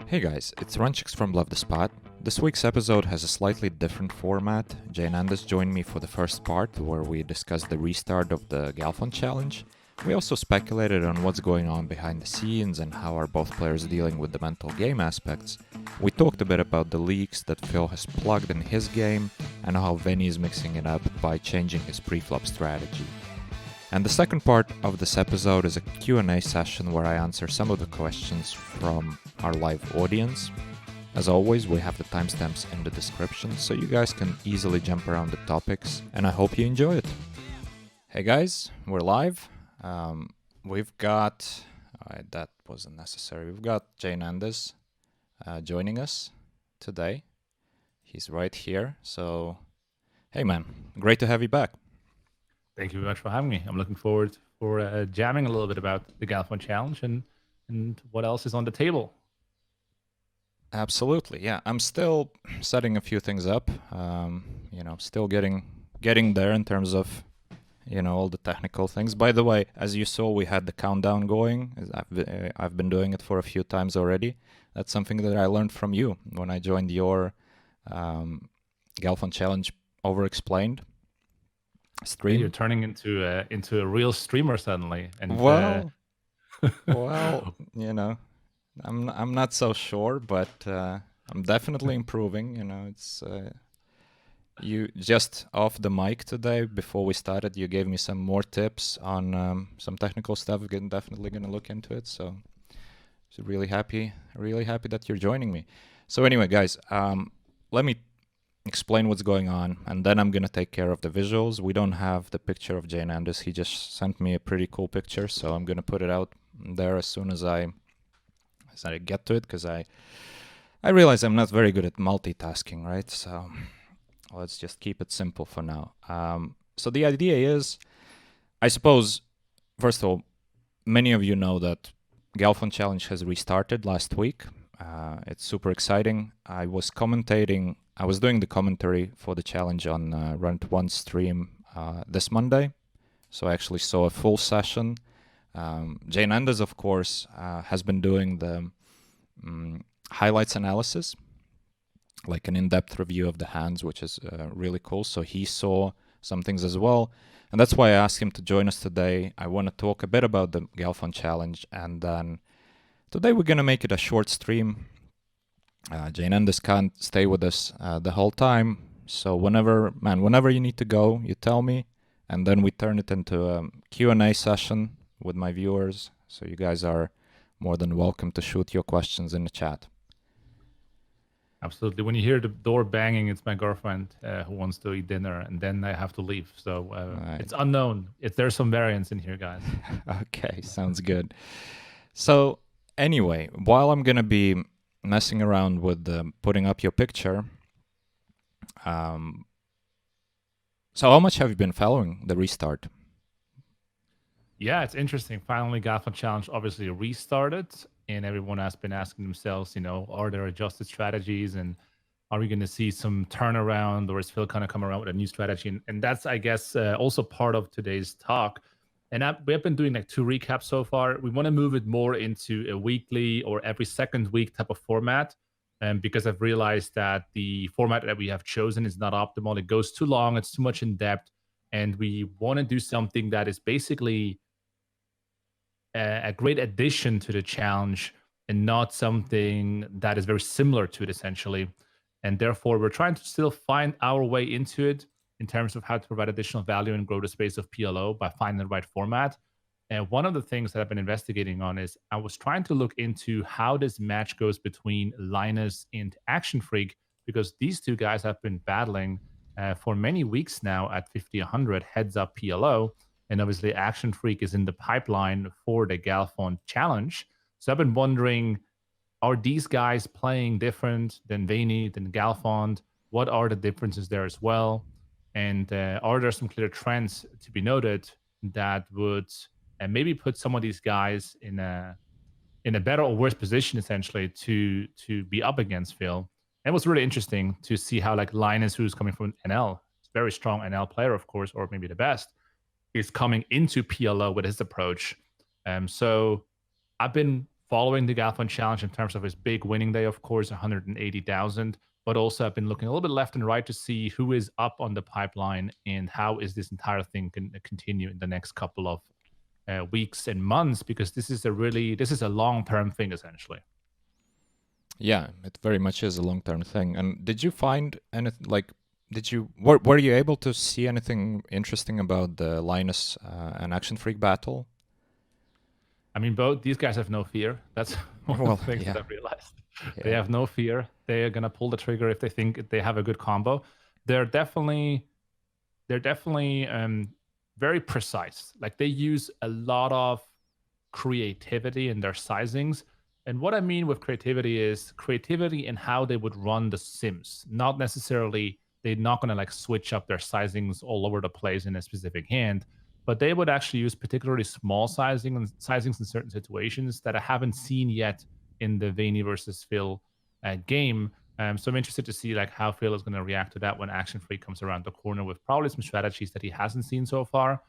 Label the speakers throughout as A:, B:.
A: Hey guys, it's Runchuks from Love the Spot. This week's episode has a slightly different format. JNandez joined me for the first part where we discussed the restart of the Galfond challenge. We also speculated on what's going on behind the scenes and how are both players dealing with the mental game aspects. We talked a bit about the leaks that Phil has plugged in his game and how Veni is mixing it up by changing his preflop strategy. And the second part of this episode is a Q&A session where I answer some of the questions from our live audience. As always, we have the timestamps in the description, so you guys can easily jump around the topics, and I hope you enjoy it. Hey guys, we're live. We've got... that wasn't necessary. We've got JNandez joining us today. He's right here, so... Hey man, great to have you back.
B: Thank you very much for having me. I'm looking forward for jamming a little bit about the Galfond challenge and what else is on the table.
A: Absolutely, yeah. I'm still setting a few things up. Still getting there in terms of, all the technical things. By the way, as you saw, we had the countdown going. I've been doing it for a few times already. That's something that I learned from you when I joined your Galfond challenge over-explained stream.
B: You're turning into a real streamer suddenly. And
A: well, I'm not so sure, but I'm definitely improving. It's you just off the mic today before we started. You gave me some more tips on some technical stuff. I'm definitely gonna look into it. So really happy that you're joining me. So anyway, guys, let me explain what's going on, and then I'm gonna take care of the visuals. We don't have the picture of JNandez. He just sent me a pretty cool picture, so I'm gonna put it out there as soon as I get to it, because I realize I'm not very good at multitasking, right? So let's just keep it simple for now. So the idea is, I suppose, first of all, many of you know that Galfond Challenge has restarted last week. It's super exciting. I was doing the commentary for the challenge on Run1 stream this Monday, so I actually saw a full session. JNandez, of course, has been doing the highlights analysis, like an in-depth review of the hands, which is really cool. So he saw some things as well, and that's why I asked him to join us today. I want to talk a bit about the Galfond challenge, and then today we're going to make it a short stream. JNandez can't stay with us the whole time, so whenever you need to go, you tell me, and then we turn it into a Q&A session with my viewers, so you guys are more than welcome to shoot your questions in the chat.
B: Absolutely. When you hear the door banging, it's my girlfriend who wants to eat dinner, and then I have to leave. So right. It's unknown. There's some variance in here, guys.
A: Okay, sounds good. So anyway, while I'm going to be messing around with putting up your picture, so how much have you been following the restart?
B: Yeah, it's interesting. Finally, Galfond Challenge obviously restarted, and everyone has been asking themselves, are there adjusted strategies, and are we going to see some turnaround, or is Phil kind of come around with a new strategy? And that's, I guess, also part of today's talk. And we have been doing like 2 recaps so far. We want to move it more into a weekly or every second week type of format, because I've realized that the format that we have chosen is not optimal. It goes too long. It's too much in depth. And we want to do something that is basically a great addition to the challenge and not something that is very similar to it, essentially. And therefore, we're trying to still find our way into it in terms of how to provide additional value and grow the space of PLO by finding the right format. And one of the things that I've been investigating on is I was trying to look into how this match goes between Linus and ActionFreak, because these two guys have been battling for many weeks now at 50-100 heads up PLO. And obviously ActionFreak is in the pipeline for the Galfond challenge. So I've been wondering, are these guys playing different than Veni, than Galfond? What are the differences there as well? And are there some clear trends to be noted that would maybe put some of these guys in a better or worse position, essentially, to be up against Phil? And it was really interesting to see how like Linus, who's coming from NL, very strong NL player, of course, or maybe the best, is coming into PLO with his approach. So I've been following the Galfond challenge in terms of his big winning day, of course, 180,000. But also, I've been looking a little bit left and right to see who is up on the pipeline and how is this entire thing going to continue in the next couple of weeks and months, because this is a long-term thing essentially.
A: Yeah, it very much is a long-term thing. And did you find anything like? Were you able to see anything interesting about the Linus and ActionFreak battle?
B: I mean, both these guys have no fear. That's one of the things that I've realized. Yeah. They have no fear. They are gonna pull the trigger if they think they have a good combo. They're definitely very precise. Like, they use a lot of creativity in their sizings. And what I mean with creativity is creativity in how they would run the sims. Not necessarily, they're not gonna like switch up their sizings all over the place in a specific hand, but they would actually use particularly small sizings in certain situations that I haven't seen yet in the Veni versus Phil game. So I'm interested to see like how Phil is going to react to that when ActionFreak comes around the corner with probably some strategies that he hasn't seen so far.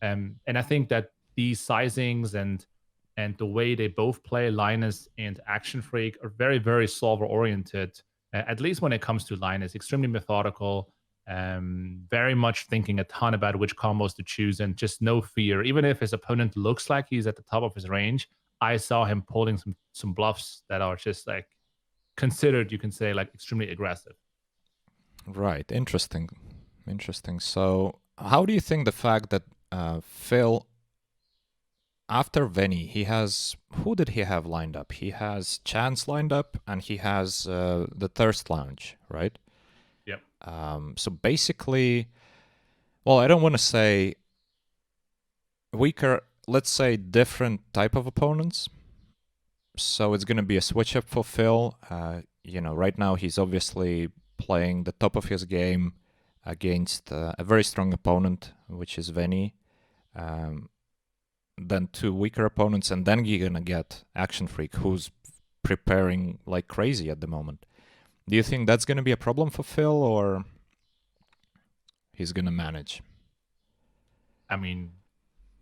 B: And I think that these sizings and the way they both play, Linus and ActionFreak, are very, very solver oriented. At least when it comes to Linus, extremely methodical. Very much thinking a ton about which combos to choose and just no fear. Even if his opponent looks like he's at the top of his range, I saw him pulling some bluffs that are just like considered, you can say, like extremely aggressive.
A: Right. Interesting. So how do you think the fact that Phil, after Veni, who did he have lined up? He has Chance lined up and he has the Thirst Lounge, right?
B: Yep.
A: So basically, well, I don't want to say weaker, let's say different type of opponents. So it's going to be a switch up for Phil. Right now he's obviously playing the top of his game against a very strong opponent, which is Veni. Then two weaker opponents, and then you're going to get ActionFreak, who's preparing like crazy at the moment. Do you think that's going to be a problem for Phil, or he's going to manage?
B: I mean,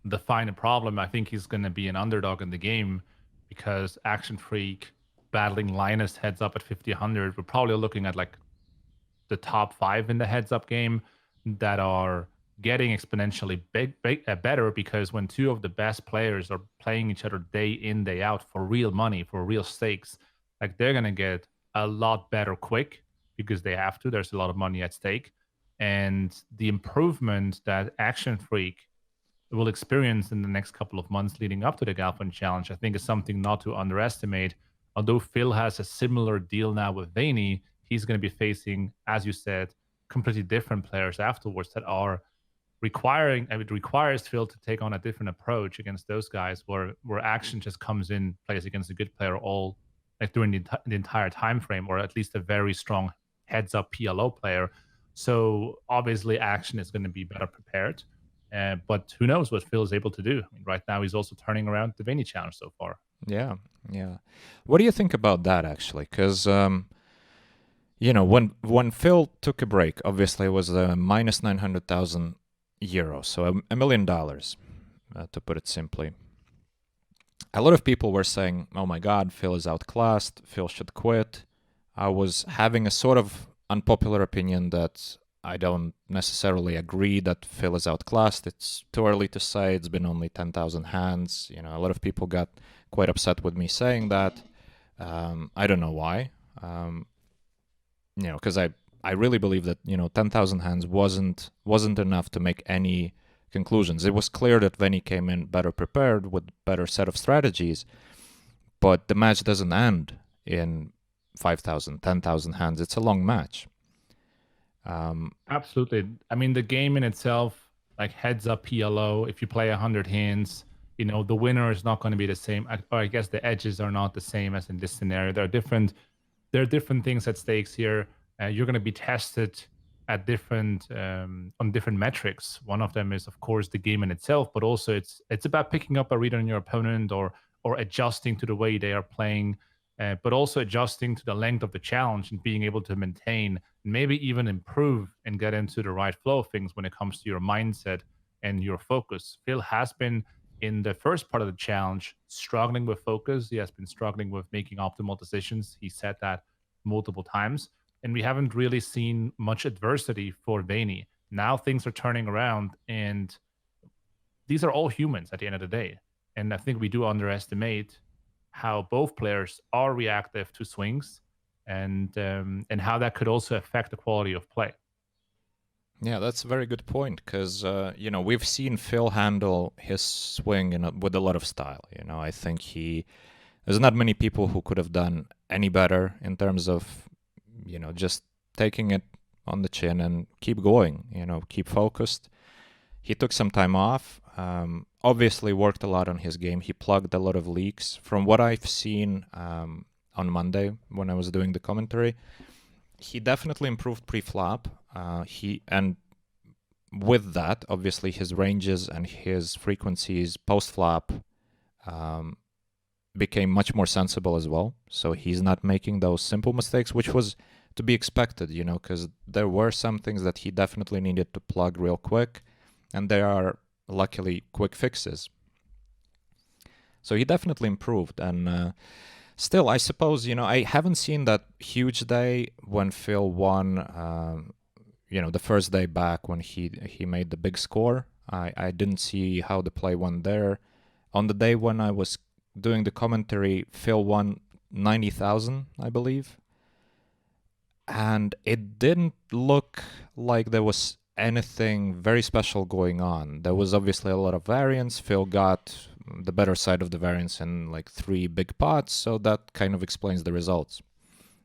B: define a problem. I think he's going to be an underdog in the game because ActionFreak battling Linus heads up at 50-100. We're probably looking at like the top 5 in the heads up game that are getting exponentially better, because when two of the best players are playing each other day in, day out for real money, for real stakes, like they're going to get a lot better quick because they have to. There's a lot of money at stake. And the improvement that ActionFreak will experience in the next couple of months leading up to the Galfond challenge, I think, is something not to underestimate. Although Phil has a similar deal now with Veni, he's going to be facing, as you said, completely different players afterwards that are it requires Phil to take on a different approach against those guys, where Action just comes in, plays against a good player all like during the entire time frame, or at least a very strong heads up PLO player. So obviously Action is going to be better prepared. But who knows what Phil is able to do. I mean, right now he's also turning around the Veni challenge so far.
A: Yeah. What do you think about that, actually? Because when Phil took a break, obviously it was minus 900,000 euros, so $1 million, to put it simply. A lot of people were saying, oh my God, Phil is outclassed, Phil should quit. I was having a sort of unpopular opinion that I don't necessarily agree that Phil is outclassed. It's too early to say. It's been only 10,000 hands. A lot of people got quite upset with me saying that. I don't know why. Because I really believe that 10,000 hands wasn't enough to make any conclusions. It was clear that Veni came in better prepared with better set of strategies, but the match doesn't end in 5,000, 10,000 hands. It's a long match.
B: Absolutely. I mean, the game in itself, like heads up PLO, if you play 100 hands, the winner is not going to be the same. Or I guess the edges are not the same as in this scenario. There are different things at stakes here. You're going to be tested at on different metrics. One of them is, of course, the game in itself, but also it's about picking up a read on your opponent or adjusting to the way they are playing, but also adjusting to the length of the challenge and being able to maintain, maybe even improve and get into the right flow of things when it comes to your mindset and your focus. Phil has been in the first part of the challenge, struggling with focus. He has been struggling with making optimal decisions. He said that multiple times. And we haven't really seen much adversity for Veni. Now things are turning around, and these are all humans at the end of the day. And I think we do underestimate how both players are reactive to swings, and how that could also affect the quality of play.
A: Yeah, that's a very good point because we've seen Phil handle his swing with a lot of style. I think there's not many people who could have done any better in terms of just taking it on the chin and keep going. Keep focused. He took some time off. Obviously, worked a lot on his game. He plugged a lot of leaks. From what I've seen on Monday when I was doing the commentary, he definitely improved pre-flop. And with that, obviously, his ranges and his frequencies post-flop became much more sensible as well. So he's not making those simple mistakes, which was to be expected, because there were some things that he definitely needed to plug real quick, and there are luckily quick fixes. So he definitely improved, and still, I suppose, I haven't seen that huge day when Phil won, the first day back when he made the big score. I didn't see how the play went there. On the day when I was doing the commentary, Phil won 90,000, I believe. And it didn't look like there was anything very special going on. There was obviously a lot of variance. Phil got the better side of the variance in like 3 big pots, so that kind of explains the results,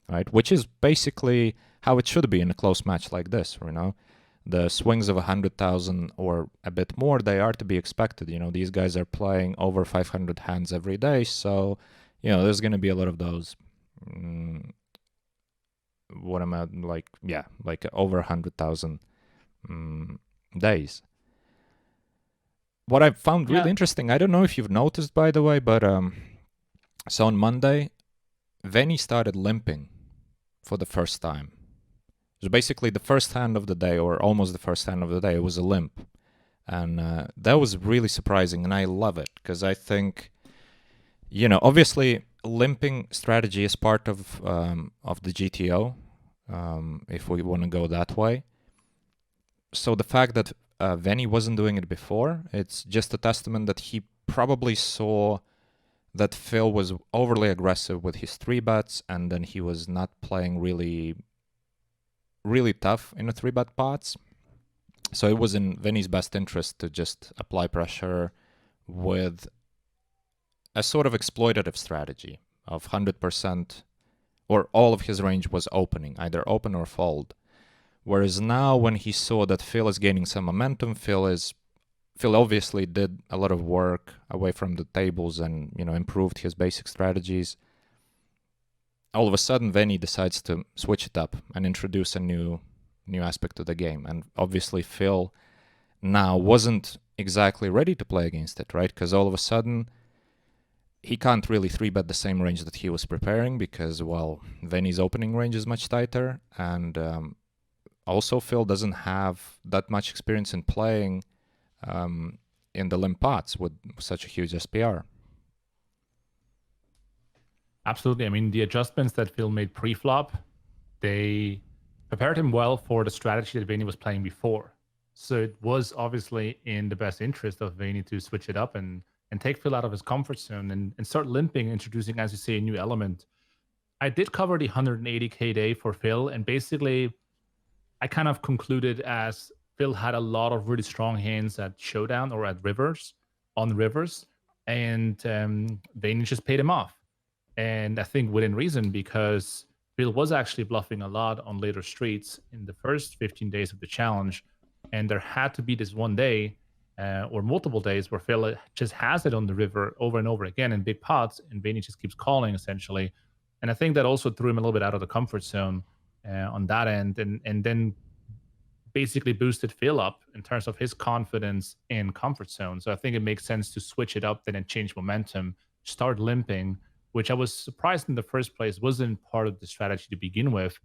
A: right? Which is basically how it should be in a close match like this, The swings of 100,000 or a bit more, they are to be expected. These guys are playing over 500 hands every day, so, there's going to be a lot of those. What am I like? Yeah, like over 100,000 days. What I found really interesting, I don't know if you've noticed, by the way, but so on Monday, Veni started limping for the first time. So basically the first hand of the day, or almost the first hand of the day, was a limp. And that was really surprising, and I love it, because I think, obviously limping strategy is part of the GTO, if we want to go that way. So the fact that Veni wasn't doing it before, it's just a testament that he probably saw that Phil was overly aggressive with his 3-bets, and then he was not playing really, really tough in the 3-bet pots. So it was in Veni's best interest to just apply pressure with a sort of exploitative strategy of 100%, or all of his range was opening, either open or fold. Whereas now, when he saw that Phil is gaining some momentum, Phil obviously did a lot of work away from the tables and improved his basic strategies. All of a sudden, Veni decides to switch it up and introduce a new aspect to the game. And obviously, Phil now wasn't exactly ready to play against it, right? Because all of a sudden, he can't really 3-bet the same range that he was preparing because, well, Veni's opening range is much tighter, and also Phil doesn't have that much experience in playing in the limp pots with such a huge SPR.
B: Absolutely. I mean, the adjustments that Phil made pre-flop, they prepared him well for the strategy that Veni was playing before. So it was obviously in the best interest of Veni to switch it up and take Phil out of his comfort zone and start limping, introducing, as you say, a new element. I did cover the 180K day for Phil, and basically I kind of concluded as Phil had a lot of really strong hands at showdown or at rivers, on rivers, and Veni just paid him off. And I think within reason, because Phil was actually bluffing a lot on later streets in the first 15 days of the challenge, and there had to be this one day or multiple days where Phil just has it on the river over and over again in big pots, and Veni just keeps calling essentially. And I think that also threw him a little bit out of the comfort zone on that end, and then basically boosted Phil up in terms of his confidence in comfort zone. So I think it makes sense to switch it up then and change momentum, start limping, which I was surprised in the first place wasn't part of the strategy to begin with.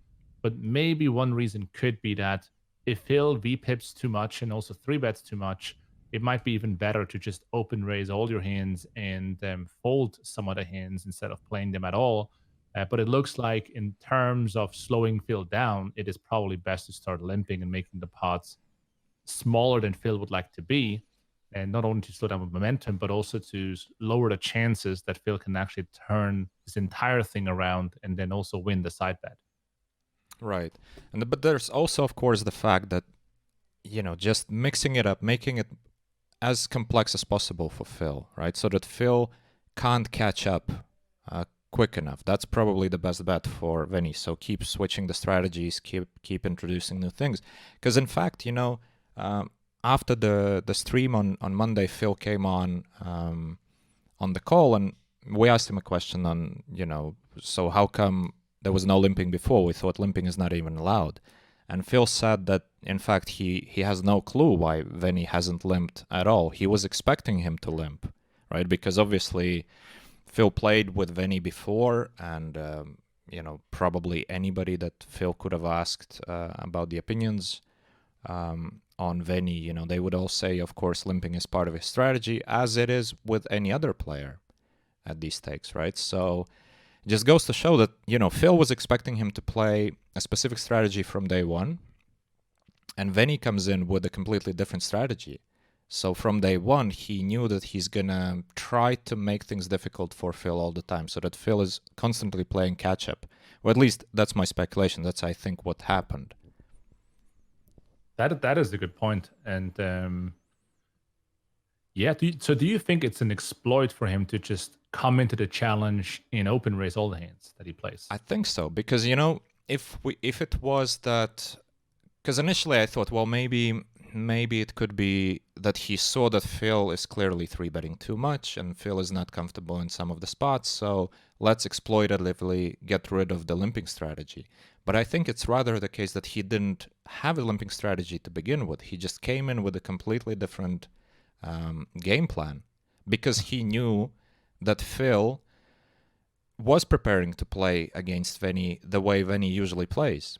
B: But maybe one reason could be that if Phil V-pips too much and also 3-bets too much, it might be even better to just open raise all your hands and fold some of the hands instead of playing them at all. But it looks like in terms of slowing Phil down, it is probably best to start limping and making the pots smaller than Phil would like to be. And not only to slow down with momentum, but also to lower the chances that Phil can actually turn this entire thing around and then also win the side bet.
A: Right. But there's also, of course, the fact that, just mixing it up, making it as complex as possible for Phil, right? So that Phil can't catch up quick enough. That's probably the best bet for Veni. So keep switching the strategies, keep introducing new things. Because in fact, after the stream on Monday, Phil came on the call, and we asked him a question on, so how come there was no limping before? We thought limping is not even allowed. And Phil said that, in fact, he has no clue why Veni hasn't limped at all. He was expecting him to limp, right? Because obviously Phil played with Veni before, and, probably anybody that Phil could have asked about the opinions on Veni, they would all say, of course, limping is part of his strategy, as it is with any other player at these stakes, right? So it just goes to show that, Phil was expecting him to play a specific strategy from day one, and Veni comes in with a completely different strategy. So from day one, he knew that he's going to try to make things difficult for Phil all the time, so that Phil is constantly playing catch-up. Or at least that's my speculation. That's, I think, what happened.
B: That is a good point. And do you think it's an exploit for him to just come into the challenge in open raise all the hands that he plays?
A: I think so, because if it was that, because initially I thought, well, maybe it could be that he saw that Phil is clearly 3-betting too much and Phil is not comfortable in some of the spots, so let's exploitatively get rid of the limping strategy. But I think it's rather the case that he didn't have a limping strategy to begin with. He just came in with a completely different game plan, because he knew that Phil was preparing to play against Veni the way Veni usually plays.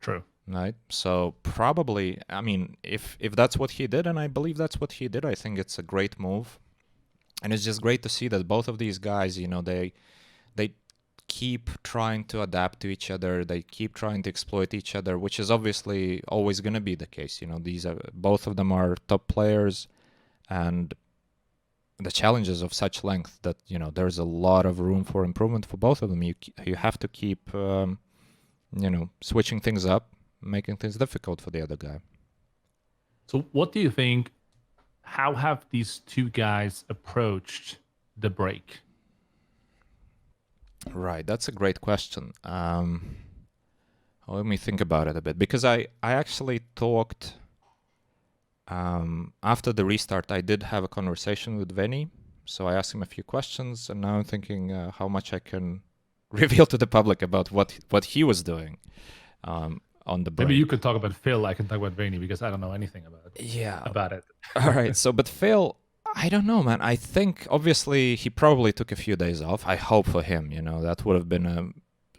B: True.
A: Right? So probably, if that's what he did, and I believe that's what he did, I think it's a great move. And it's just great to see that both of these guys, they keep trying to adapt to each other. They keep trying to exploit each other, which is obviously always going to be the case. Both of them are top players, and the challenges of such length that, there's a lot of room for improvement for both of them. You have to keep, switching things up, making things difficult for the other guy.
B: So what do you think? How have these two guys approached the break?
A: Right, that's a great question. Let me think about it a bit, because I actually talked after the restart. I did have a conversation with Veni, so I asked him a few questions, and now I'm thinking how much I can reveal to the public about what he was doing on the break.
B: Maybe you could talk about Phil. I can talk about Veni, because I don't know anything about it.
A: Yeah.
B: About it.
A: All right. So, but Phil, I don't know, man. I think obviously he probably took a few days off. I hope for him, that would have been a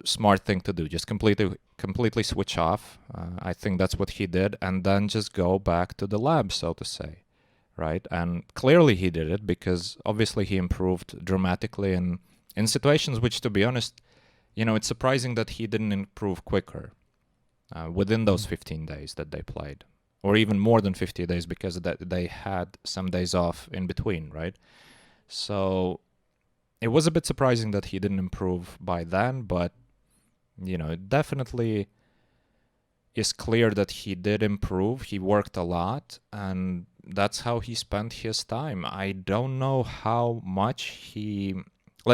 A: smart thing to do. Just completely switch off. I think that's what he did, and then just go back to the lab, so to say, right? And clearly he did it, because obviously he improved dramatically, and in situations which, to be honest, it's surprising that he didn't improve quicker within those 15 days that they played. Or even more than 50 days, because they had some days off in between, right? So it was a bit surprising that he didn't improve by then, but, it definitely is clear that he did improve. He worked a lot, and that's how he spent his time. I don't know how much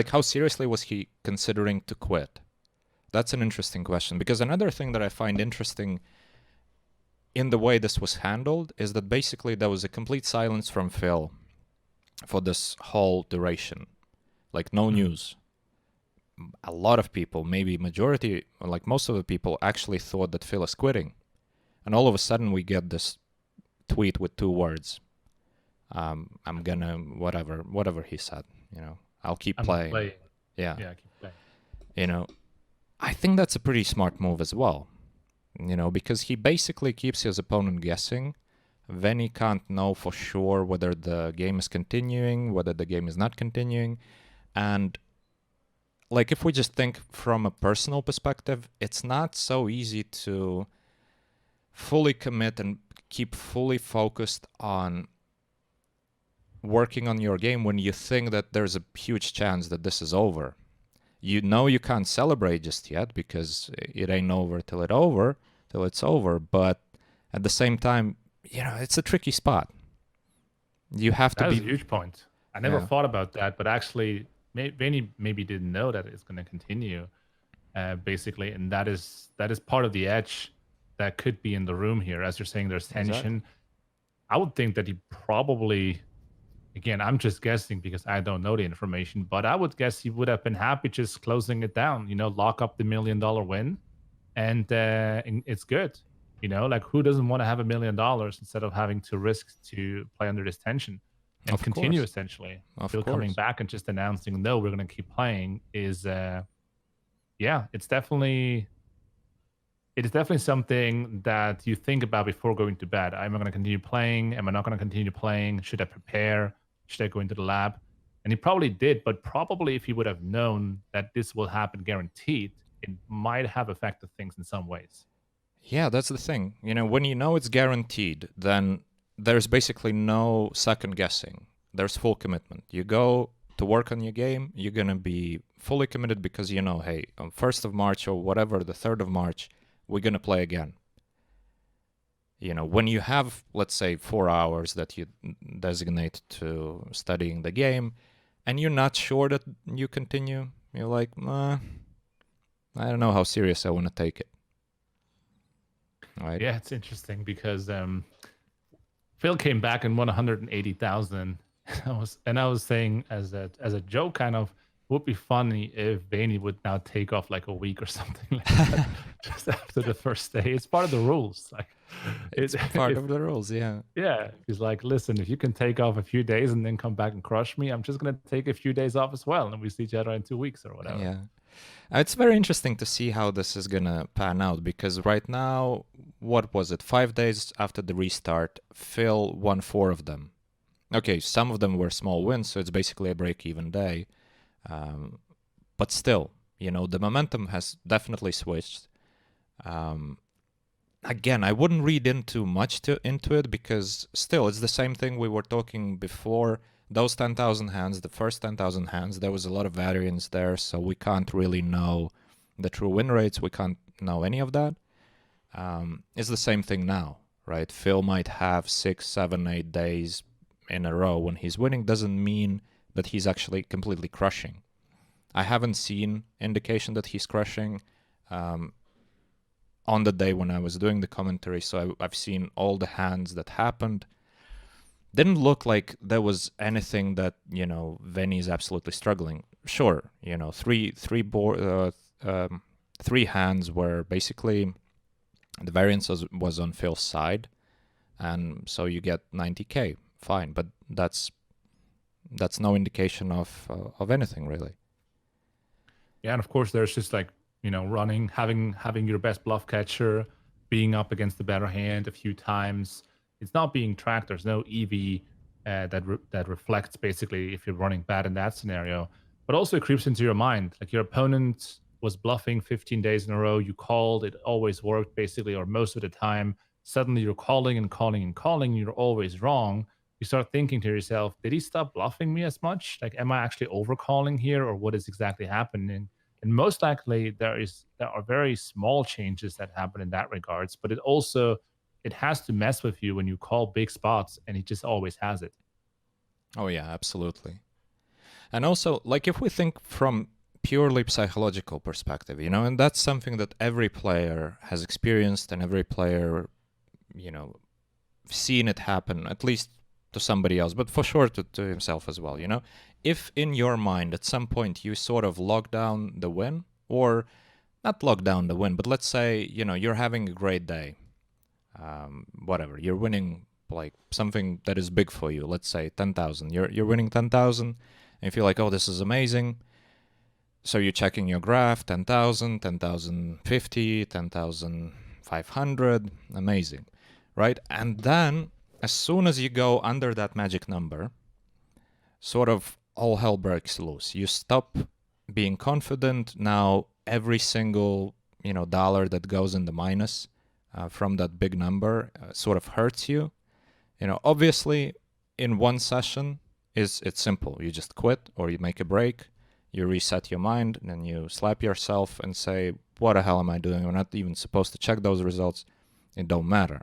A: how seriously was he considering to quit? That's an interesting question, because another thing that I find interesting in the way this was handled is that basically there was a complete silence from Phil for this whole duration. Like, no news. A lot of people, maybe majority, like most of the people, actually thought that Phil is quitting. And all of a sudden we get this tweet with 2 words. I'm gonna, whatever he said, I'll keep playing. Yeah,
B: keep playing.
A: I think that's a pretty smart move as well. Because he basically keeps his opponent guessing. Veni can't know for sure whether the game is continuing, whether the game is not continuing. And like, if we just think from a personal perspective, it's not so easy to fully commit and keep fully focused on working on your game when you think that there's a huge chance that this is over. You know you can't celebrate just yet because it ain't over till it's over. But at the same time, it's a tricky spot. You have to
B: That
A: be.
B: is a huge point. I never thought about that, but actually, Vinny maybe didn't know that it's going to continue, basically, and that is part of the edge that could be in the room here. As you're saying, there's tension. Exactly. I would think that he probably, again, I'm just guessing because I don't know the information, but I would guess he would have been happy just closing it down. Lock up the $1 million win, and it's good. Like, who doesn't want to have $1 million instead of having to risk to play under this tension and continue, essentially? Phil coming back and just announcing, no, we're going to keep playing is, it's definitely something that you think about before going to bed. Am I going to continue playing? Am I not going to continue playing? Should I prepare? Should I go into the lab? And he probably did, but probably if he would have known that this will happen guaranteed, it might have affected things in some ways.
A: Yeah, that's the thing. When you know it's guaranteed, then there's basically no second guessing. There's full commitment. You go to work on your game, you're going to be fully committed because hey, on 1st of March or whatever, the 3rd of March, we're going to play again. When you have, let's say, 4 hours that you designate to studying the game, and you're not sure that you continue, you're like, I don't know how serious I want to take it. Right.
B: Yeah, it's interesting because Phil came back and won 180,000. I was saying as a joke, kind of, would be funny if Vaney would now take off like a week or something like that just after the first day. It's part of the rules. Like,
A: it's part of the rules, yeah.
B: Yeah, he's like, listen, if you can take off a few days and then come back and crush me, I'm just gonna take a few days off as well, and we see each other in 2 weeks or whatever.
A: Yeah. It's very interesting to see how this is going to pan out because right now, what was it, 5 days after the restart, Phil won 4 of them. Okay, some of them were small wins, so it's basically a break-even day. But still, the momentum has definitely switched. Again, I wouldn't read into much into it because still, it's the same thing we were talking before. Those 10,000 hands, the first 10,000 hands, there was a lot of variance there, so we can't really know the true win rates. We can't know any of that. It's the same thing now, right? Phil might have 6, 7, 8 days in a row when he's winning. Doesn't mean that he's actually completely crushing. I haven't seen indication that he's crushing on the day when I was doing the commentary, so I've seen all the hands that happened. Didn't look like there was anything that, Veni is absolutely struggling. Sure, three hands where basically the variance was on Phil's side, and so you get 90K, fine, but that's no indication of anything really.
B: Yeah, and of course there's just like, running, having your best bluff catcher, being up against the better hand a few times. It's not being tracked. There's no EV that reflects basically if you're running bad in that scenario. But also it creeps into your mind. Like, your opponent was bluffing 15 days in a row. You called. It always worked basically, or most of the time. Suddenly you're calling and calling and calling. You're always wrong. You start thinking to yourself, did he stop bluffing me as much? Like, am I actually overcalling here, or what is exactly happening? And most likely there are very small changes that happen in that regards. But it has to mess with you when you call big spots, and it just always has it.
A: Oh yeah, absolutely. And also, like, if we think from purely psychological perspective, and that's something that every player has experienced, and every player, seen it happen, at least to somebody else, but for sure to himself as well, If in your mind at some point you sort of lock down the win, or not lock down the win, but let's say, you're having a great day, whatever, you're winning like something that is big for you, let's say 10,000, you're winning 10,000, and you feel like, oh, this is amazing. So you're checking your graph, 10,000, 10,050, 10,500, amazing, right? And then as soon as you go under that magic number, sort of all hell breaks loose. You stop being confident. Now every single dollar that goes in the minus from that big number sort of hurts you. Obviously, in one session, it's simple. You just quit or you make a break. You reset your mind, and then you slap yourself and say, what the hell am I doing? I'm not even supposed to check those results. It don't matter,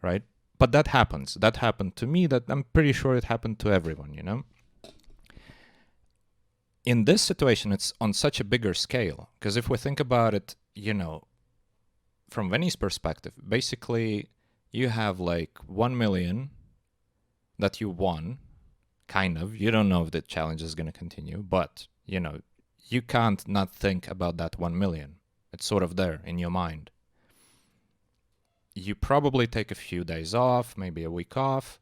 A: right? But that happens. That happened to me. That I'm pretty sure it happened to everyone, In this situation, it's on such a bigger scale. Because if we think about it, from Veni's perspective, basically you have like 1 million that you won, kind of. You don't know if the challenge is going to continue, but, you can't not think about that 1 million. It's sort of there in your mind. You probably take a few days off, maybe a week off.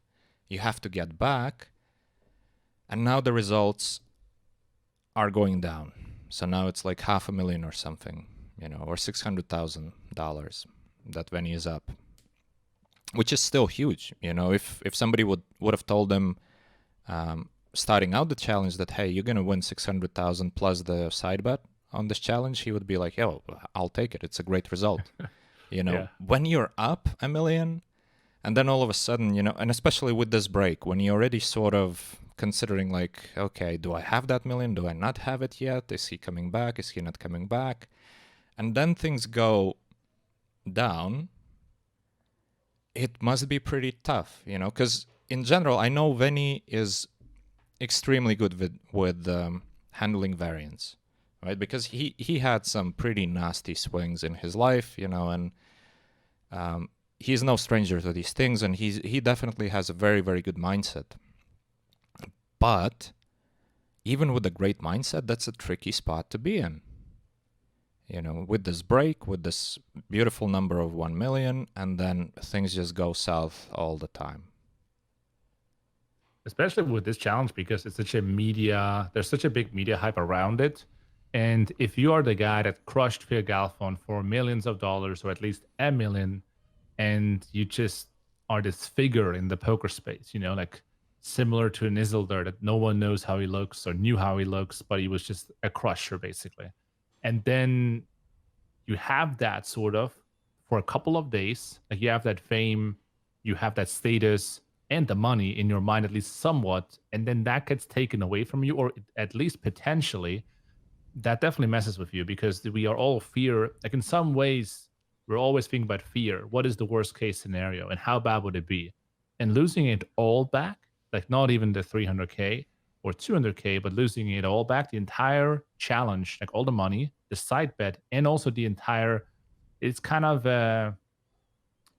A: You have to get back. And now the results are going down. So now it's like $500,000 or something, or $600,000 that Veni is up, which is still huge. If somebody would have told them starting out the challenge that, hey, you're going to win 600,000 plus the side bet on this challenge, he would be like, yo, I'll take it. It's a great result.
B: Yeah.
A: When you're up $1 million, and then all of a sudden, and especially with this break, when you're already sort of considering like, okay, do I have that $1 million? Do I not have it yet? Is he coming back? Is he not coming back? And then things go down. It must be pretty tough, because in general, I know Veni is extremely good with handling variance, right? Because he had some pretty nasty swings in his life, and he's no stranger to these things, and he definitely has a very, very good mindset. But even with a great mindset, that's a tricky spot to be in. With this break, with this beautiful number of 1 million, and then things just go south all the time.
B: Especially with this challenge, because it's there's such a big media hype around it. And if you are the guy that crushed Phil Galfond for millions of dollars, or at least $1 million, and you just are this figure in the poker space, like similar to an Isildur that no one knows how he looks or knew how he looks, but he was just a crusher basically. And then you have that sort of for a couple of days, like you have that fame, you have that status and the money in your mind, at least somewhat, and then that gets taken away from you, or at least potentially, that definitely messes with you, because we are all fear. Like in some ways, we're always thinking about fear. What is the worst case scenario and how bad would it be? And losing it all back, like not even the 300K or 200K, but losing it all back, the entire challenge, like all the money, the side bet, and also the entire, it's kind of,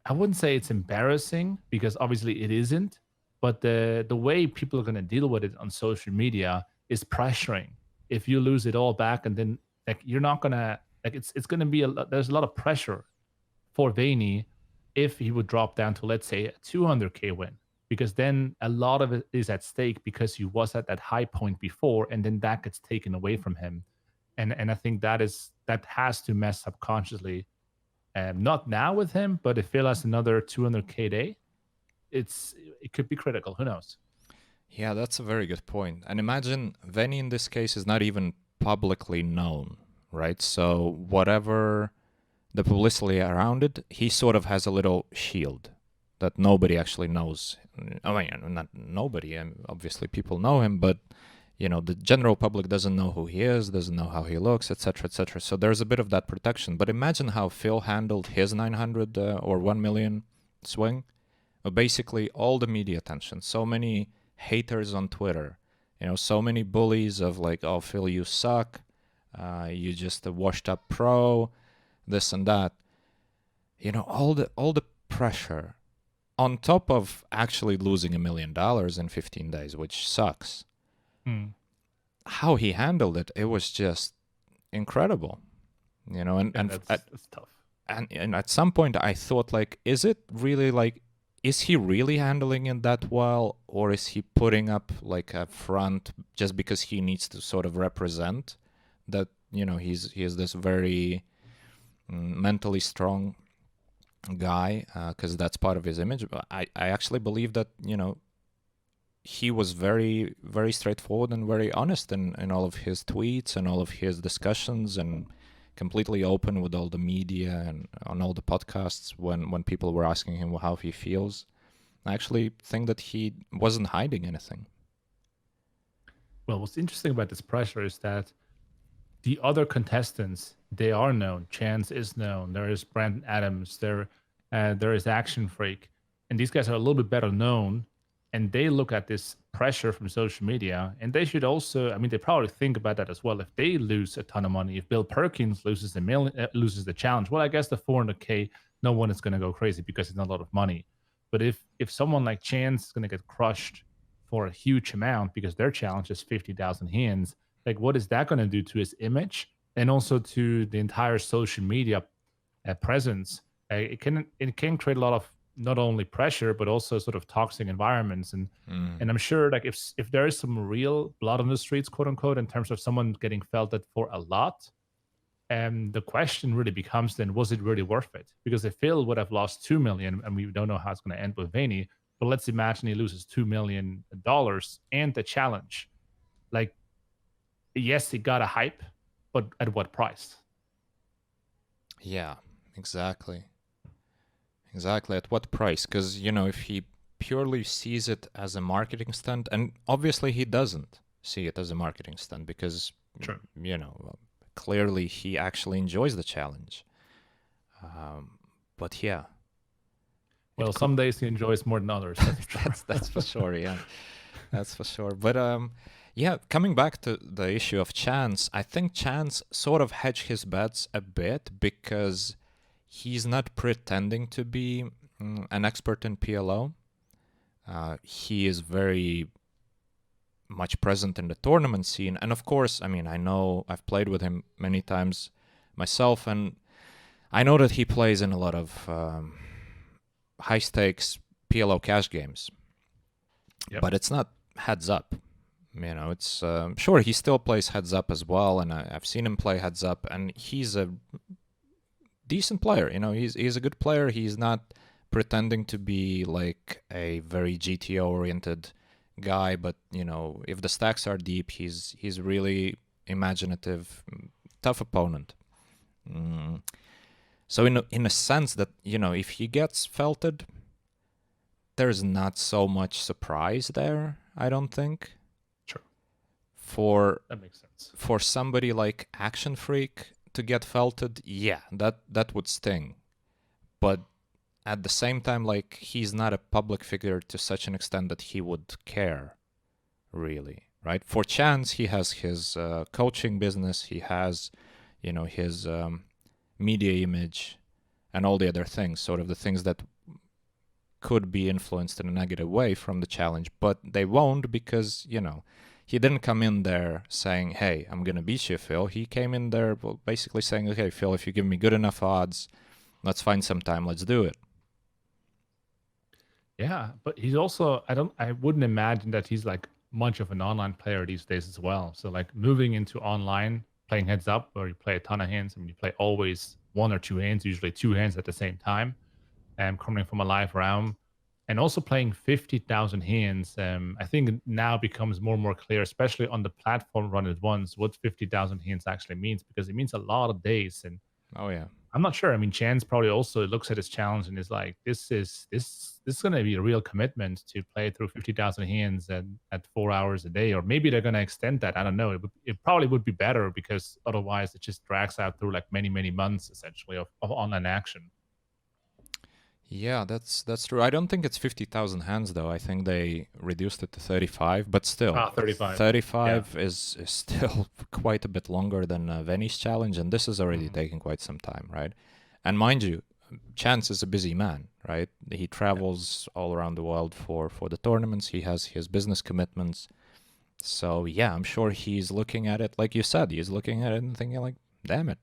B: I wouldn't say it's embarrassing, because obviously it isn't, but the way people are going to deal with it on social media is pressuring. If you lose it all back, and then like you're not going to, like it's going to be there's a lot of pressure for Veni if he would drop down to, let's say, a 200K win, because then a lot of it is at stake because he was at that high point before, and then that gets taken away from him. And I think that has to mess up consciously. Not now with him, but if Phil has another 200K day, it could be critical. Who knows?
A: Yeah, that's a very good point. And imagine Veni in this case is not even publicly known, right? So whatever the publicity around it, he sort of has a little shield that nobody actually knows. I mean, not nobody, and obviously people know him, but the general public doesn't know who he is, doesn't know how he looks, etc., etc. So there's a bit of that protection. But imagine how Phil handled his 900 or 1 million swing. Basically, all the media attention, so many haters on Twitter, so many bullies of like, oh, Phil, you suck, you just a washed up pro, this and that. All the pressure on top of actually losing $1 million in 15 days, which sucks. How he handled it, it was just incredible, and
B: that's tough.
A: And at some point I thought, like, is he really handling it that well, or is he putting up like a front just because he needs to sort of represent that he is this very mentally strong guy, because that's part of his image. But I actually believe that, he was very, very straightforward and very honest in all of his tweets and all of his discussions, and completely open with all the media and on all the podcasts when people were asking him how he feels. I actually think that he wasn't hiding anything.
B: Well, what's interesting about this pressure is that the other contestants, they are known. Chance is known. There is Brandon Adams. There is ActionFreak. And these guys are a little bit better known. And they look at this pressure from social media. And they should also, I mean, they probably think about that as well. If they lose a ton of money, if Bill Perkins loses loses the challenge, well, I guess the 400K, no one is going to go crazy because it's not a lot of money. But if someone like Chance is going to get crushed for a huge amount because their challenge is 50,000 hands, like what is that going to do to his image and also to the entire social media presence? It can create a lot of not only pressure but also sort of toxic environments, and I'm sure like if there is some real blood on the streets, quote unquote, in terms of someone getting felted for a lot, the question really becomes then, was it really worth it? Because if Phil would have lost 2 million, and we don't know how it's going to end with Veni, but let's imagine he loses $2 million and the challenge. Like, yes, he got a hype, but at what price?
A: Yeah, exactly. Exactly, at what price? Because, if he purely sees it as a marketing stunt, and obviously he doesn't see it as a marketing stunt because,
B: Sure.
A: Clearly he actually enjoys the challenge. But yeah.
B: Well, some days he enjoys more than others.
A: That's for sure, yeah. That's for sure. But yeah, coming back to the issue of Chance, I think Chance sort of hedged his bets a bit because he's not pretending to be an expert in PLO. He is very much present in the tournament scene. And of course, I mean, I know I've played with him many times myself, and I know that he plays in a lot of high-stakes PLO cash games.
B: Yep.
A: But it's not heads up. It's sure he still plays heads up as well, and I've seen him play heads up, and he's a decent player. He's a good player. He's not pretending to be like a very GTO-oriented guy, but if the stacks are deep, he's really imaginative, tough opponent. So in a sense that if he gets felted, there's not so much surprise there, I don't think.
B: Sure. That makes sense.
A: For somebody like ActionFreak to get felted, yeah, that would sting. But at the same time, like, he's not a public figure to such an extent that he would care, really, right? For Chance, he has his coaching business, he has, his media image, and all the other things, sort of the things that could be influenced in a negative way from the challenge, but they won't because, he didn't come in there saying, hey, I'm going to beat you, Phil. He came in there basically saying, okay, Phil, if you give me good enough odds, let's find some time, let's do it.
B: Yeah, but he's also, I wouldn't imagine that he's like much of an online player these days as well. So like moving into online, playing heads up where you play a ton of hands, and you play always one or two hands, usually two hands at the same time, and coming from a live round, and also playing 50,000 hands. I think it now becomes more and more clear, especially on the platform run at once, what 50,000 hands actually means, because it means a lot of days. And
A: oh yeah,
B: I'm not sure. I mean, Chance probably also looks at his challenge and is like, this is going to be a real commitment to play through 50,000 hands at 4 hours a day, or maybe they're going to extend that. I don't know. It probably would be better because otherwise it just drags out through like many, many months essentially of online action.
A: Yeah, that's true. I don't think it's 50,000 hands though. I think they reduced it to 35, but still,
B: 35.
A: 35 is still quite a bit longer than Veni's challenge, and this is already taking quite some time, right? And mind you, Chance is a busy man, right? He travels all around the world for the tournaments. He has his business commitments. So yeah, I'm sure he's looking at it like you said. He's looking at it and thinking like, damn it,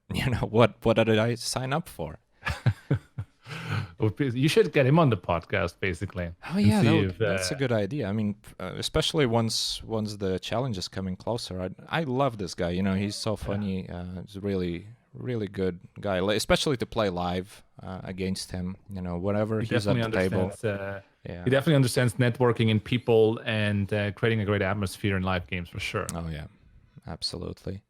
A: what did I sign up for?
B: You should get him on the podcast, basically.
A: Oh yeah, that's a good idea. I mean, especially once the challenge is coming closer. I love this guy. He's so funny. He's really, really good guy, especially to play live against him. You know, whenever
B: He
A: he's at
B: definitely
A: the table.
B: understands.
A: Yeah.
B: He definitely understands networking and people and creating a great atmosphere in live games for sure.
A: Oh yeah, absolutely.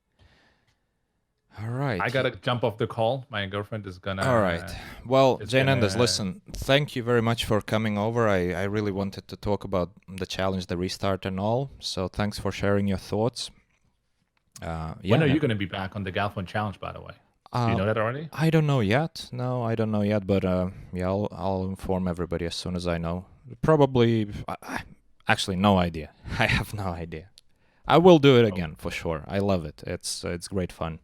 A: All right.
B: I gotta jump off the call. My girlfriend is gonna.
A: All right. Well,
B: is
A: JNandez,
B: gonna-
A: listen, thank you very much for coming over. I really wanted to talk about the challenge, the restart and all. So thanks for sharing your thoughts.
B: When are you gonna be back on the Galfond challenge, by the way? Do you know that already?
A: I don't know yet. No, I don't know yet. But yeah, I'll inform everybody as soon as I know. Probably, actually, no idea. I have no idea. I will do it again for sure. I love it. It's great fun.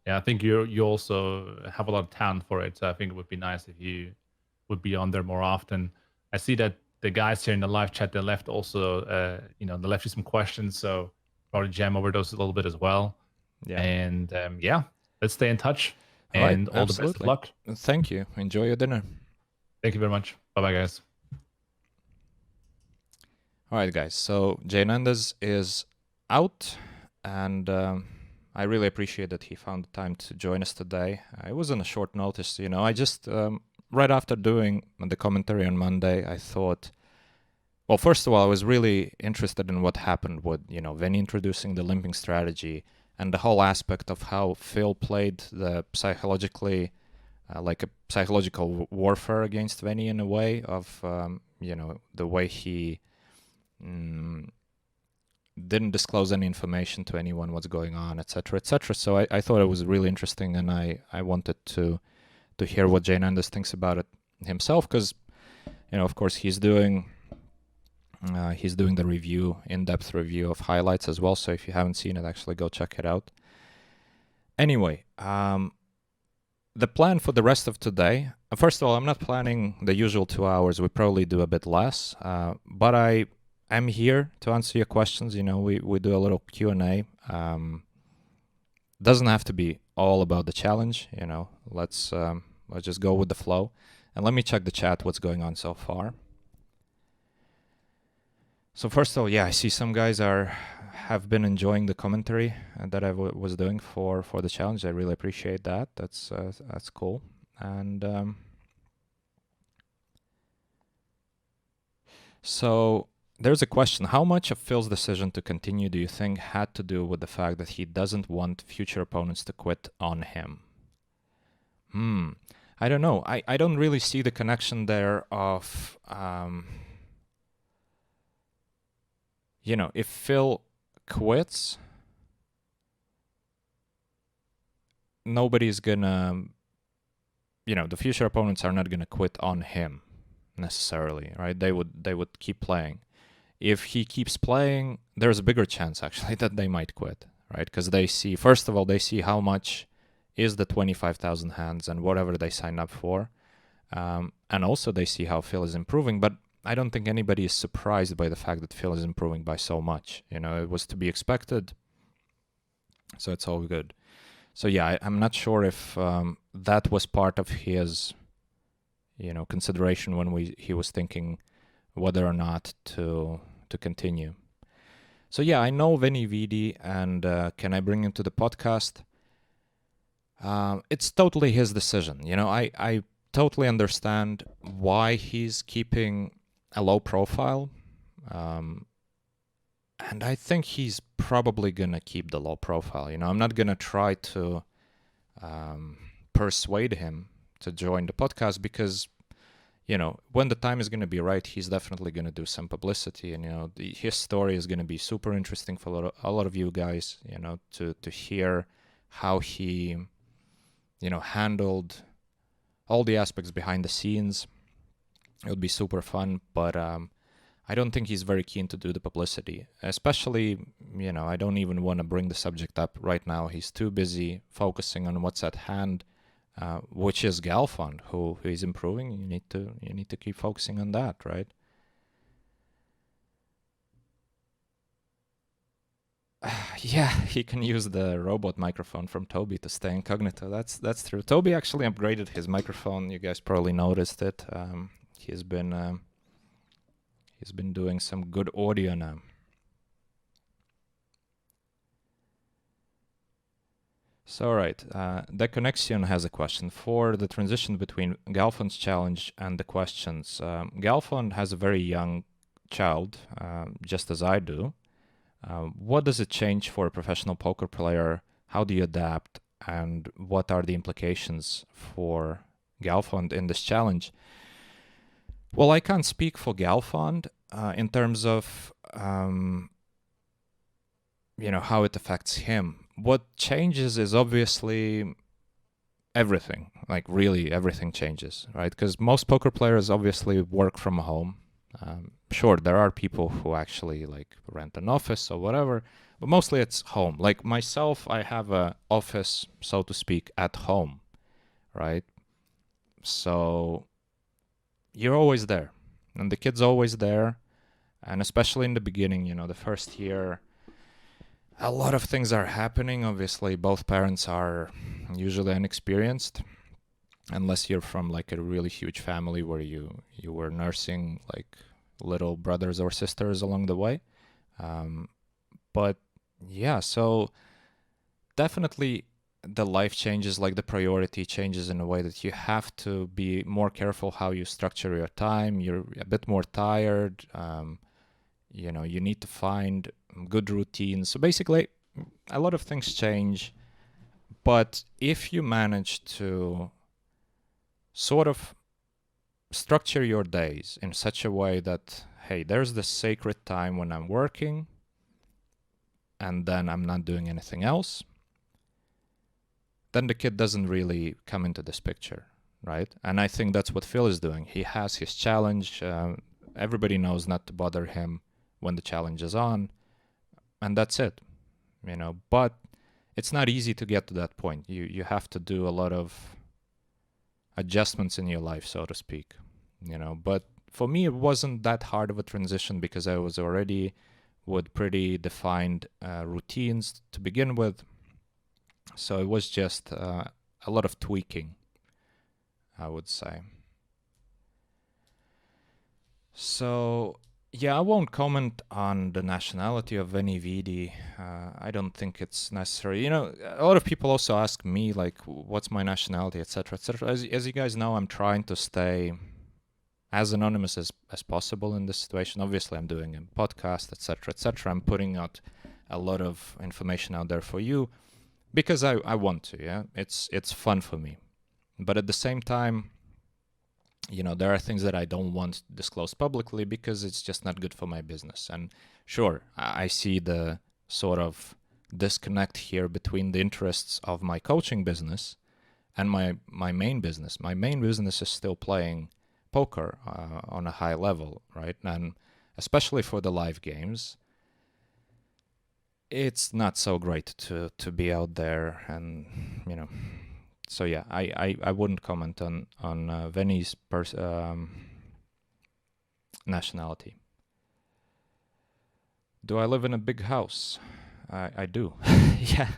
B: Yeah, I think you also have a lot of talent for it. So I think it would be nice if you would be on there more often. I see that the guys here in the live chat, they left also, they left you some questions. So probably jam over those a little bit as well.
A: Yeah.
B: And yeah, let's stay in touch.
A: All right,
B: And all the best of luck.
A: Thank you. Enjoy your dinner.
B: Thank you very much. Bye-bye, guys.
A: All right, guys. So JNandez is out, and I really appreciate that he found the time to join us today. It was on a short notice, you know. I just, right after doing the commentary on Monday, I thought, well, first of all, I was really interested in what happened with, Veni introducing the limping strategy and the whole aspect of how Phil played the psychologically, like a psychological warfare against Veni in a way of, the way he didn't disclose any information to anyone what's going on, etc., etc. So I thought it was really interesting, and I wanted to hear what JNandez thinks about it himself, because of course he's doing the review, in-depth review of highlights as well. So if you haven't seen it, actually go check it out. Anyway, the plan for the rest of today, first of all, I'm not planning the usual 2 hours. We probably do a bit less, but I'm here to answer your questions. We do a little Q&A. Doesn't have to be all about the challenge. Let's just go with the flow. And let me check the chat, what's going on so far. So first of all, yeah, I see some guys have been enjoying the commentary that I was doing for the challenge. I really appreciate that. That's cool. And so there's a question. How much of Phil's decision to continue do you think had to do with the fact that he doesn't want future opponents to quit on him? I don't know. I don't really see the connection there of, if Phil quits, nobody's gonna, the future opponents are not gonna quit on him necessarily, right? They would keep playing. If he keeps playing, there's a bigger chance actually that they might quit, right? Because they see, first of all, they see how much is the 25,000 hands and whatever they sign up for. And also they see how Phil is improving, but I don't think anybody is surprised by the fact that Phil is improving by so much. It was to be expected, so it's all good. So yeah, I'm not sure if that was part of his, consideration when he was thinking whether or not to continue. So yeah, I know VeniVidi, and can I bring him to the podcast? It's totally his decision. I totally understand why he's keeping a low profile, and I think he's probably gonna keep the low profile. I'm not gonna try to persuade him to join the podcast, because when the time is gonna be right, he's definitely gonna do some publicity, and his story is gonna be super interesting for a lot of you guys, to hear how he handled all the aspects behind the scenes. It would be super fun, but I don't think he's very keen to do the publicity. Especially, I don't even want to bring the subject up right now. He's too busy focusing on what's at hand, which is Galfond, who is improving. You need to keep focusing on that, right? Yeah, he can use the robot microphone from Toby to stay incognito. That's true. Toby actually upgraded his microphone. You guys probably noticed it. He's been doing some good audio now. So, all right, the connection has a question for the transition between Galfond's challenge and the questions. Galfond has a very young child, just as I do. What does it change for a professional poker player? How do you adapt? And what are the implications for Galfond in this challenge? Well, I can't speak for Galfond in terms of how it affects him. What changes is obviously everything, like really everything changes, right? Because most poker players obviously work from home. Sure, there are people who actually like rent an office or whatever, but mostly it's home. Like myself, I have a office, so to speak, at home, right? So you're always there, and the kid's always there, and especially in the beginning, the first year, a lot of things are happening. Obviously, both parents are usually inexperienced, unless you're from like a really huge family where you were nursing like little brothers or sisters along the way. But yeah, so definitely the life changes, like the priority changes in a way that you have to be more careful how you structure your time. You're a bit more tired. You need to find good routines. So basically, a lot of things change. But if you manage to sort of structure your days in such a way that, hey, there's the sacred time when I'm working, and then I'm not doing anything else, then the kid doesn't really come into this picture, right? And I think that's what Phil is doing. He has his challenge. Everybody knows not to bother him when the challenge is on, and that's it, But it's not easy to get to that point. You have to do a lot of adjustments in your life, so to speak, But for me, it wasn't that hard of a transition because I was already with pretty defined routines to begin with. So it was just a lot of tweaking, I would say. So, yeah, I won't comment on the nationality of VeniVidi. I don't think it's necessary. A lot of people also ask me, like, what's my nationality, etc., etc. As you guys know, I'm trying to stay as anonymous as possible in this situation. Obviously, I'm doing a podcast, etc., etc. I'm putting out a lot of information out there for you because I want to, yeah? It's fun for me. But at the same time, there are things that I don't want to disclose publicly because it's just not good for my business. And sure, I see the sort of disconnect here between the interests of my coaching business and my main business. My main business is still playing poker on a high level, right? And especially for the live games, it's not so great to be out there and, So yeah, I wouldn't comment on Veni's nationality. Do I live in a big house? I do. Yeah,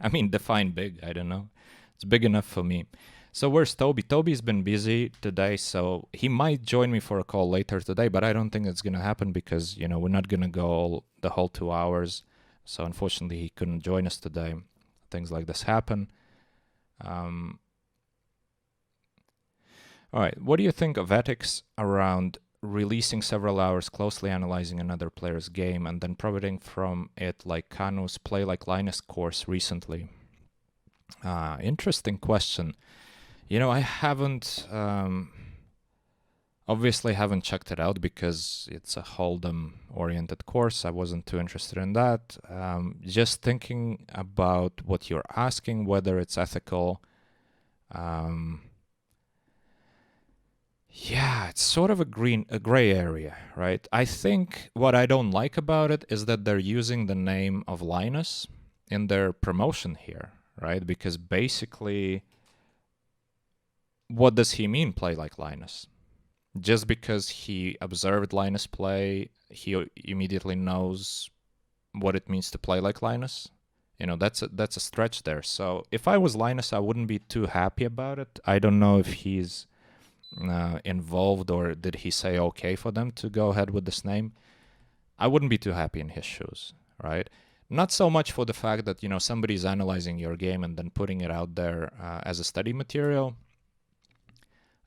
A: I mean, define big. I don't know. It's big enough for me. So where's Toby? Toby's been busy today, so he might join me for a call later today, but I don't think it's gonna happen because we're not gonna go the whole 2 hours. So unfortunately, he couldn't join us today. Things like this happen. All right, what do you think of ethics around releasing several hours closely analyzing another player's game and then profiting from it, like Kanu's Play Like Linus course recently? Interesting question. I haven't, obviously haven't checked it out because it's a Hold'em-oriented course. I wasn't too interested in that. Just thinking about what you're asking, whether it's ethical. Yeah, it's sort of a gray area, right? I think what I don't like about it is that they're using the name of Linus in their promotion here, right? Because basically, what does he mean, play like Linus? Just because he observed Linus play, he immediately knows what it means to play like Linus? That's a stretch there. So if I was Linus, I wouldn't be too happy about it. I don't know if he's involved or did he say okay for them to go ahead with this name. I wouldn't be too happy in his shoes, right? Not so much for the fact that, somebody's analyzing your game and then putting it out there as a study material.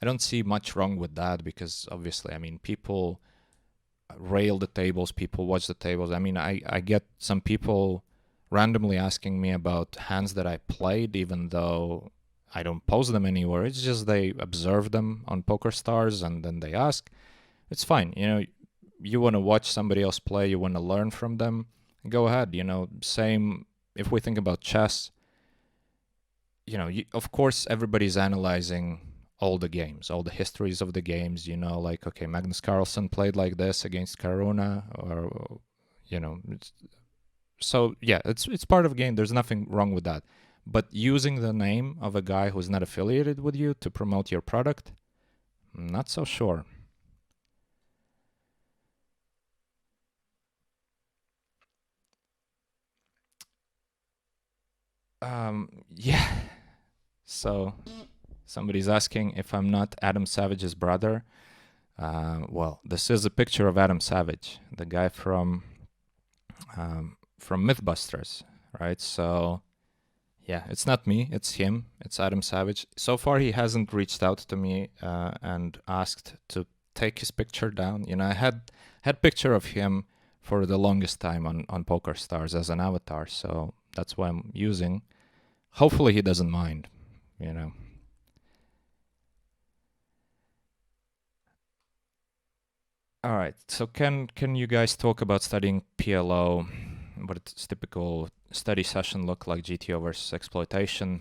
A: I don't see much wrong with that because obviously, people rail the tables, people watch the tables. I get some people randomly asking me about hands that I played, even though I don't post them anywhere. It's just they observe them on PokerStars and then they ask. It's fine. You want to watch somebody else play, you want to learn from them, go ahead. Same if we think about chess. Of course, everybody's analyzing all the games, all the histories of the games, like, okay, Magnus Carlsen played like this against Karuna, or, so yeah, it's part of the game. There's nothing wrong with that. But using the name of a guy who's not affiliated with you to promote your product, I'm not so sure. Yeah. So somebody's asking if I'm not Adam Savage's brother. Well, this is a picture of Adam Savage, the guy from Mythbusters, right? So yeah, it's not me, it's him, it's Adam Savage. So far, he hasn't reached out to me and asked to take his picture down. I had picture of him for the longest time on PokerStars as an avatar, so that's why I'm using. Hopefully, he doesn't mind, All right, so can you guys talk about studying PLO? What does typical study session look like, GTO versus exploitation?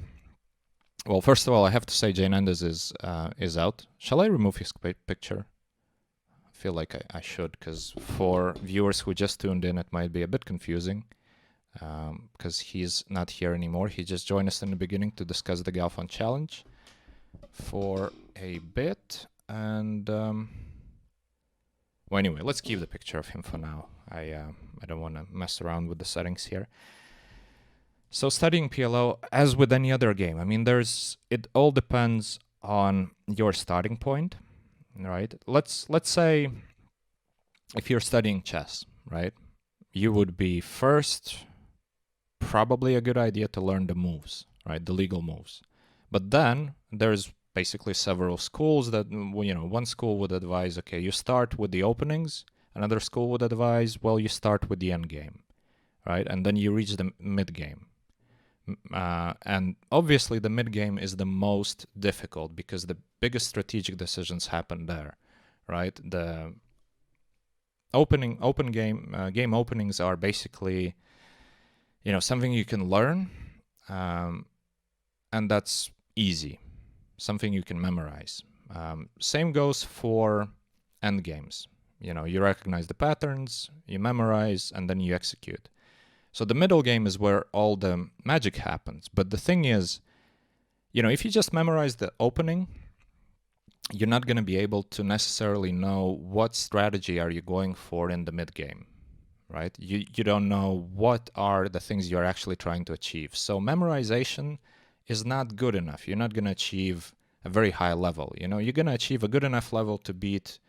A: Well, first of all, I have to say JNandez is out. Shall I remove his picture? I feel like I should, because for viewers who just tuned in, it might be a bit confusing, because he's not here anymore. He just joined us in the beginning to discuss the Galfond challenge for a bit, and well, anyway, let's keep the picture of him for now. I don't want to mess around with the settings here. So studying PLO, as with any other game, it all depends on your starting point, right? Let's say if you're studying chess, right? You would be first, probably a good idea to learn the moves, right? The legal moves. But then there's basically several schools that, one school would advise, okay, you start with the openings. Another school would advise, well, you start with the end game, right? And then you reach the mid game. And obviously the mid game is the most difficult because the biggest strategic decisions happen there, right? The game openings are basically, something you can learn, and that's easy, something you can memorize. Same goes for end games. You recognize the patterns, you memorize, and then you execute. So the middle game is where all the magic happens. But the thing is, if you just memorize the opening, you're not going to be able to necessarily know what strategy are you going for in the mid game, right? You don't know what are the things you're actually trying to achieve. So memorization is not good enough. You're not going to achieve a very high level. You're going to achieve a good enough level to beat,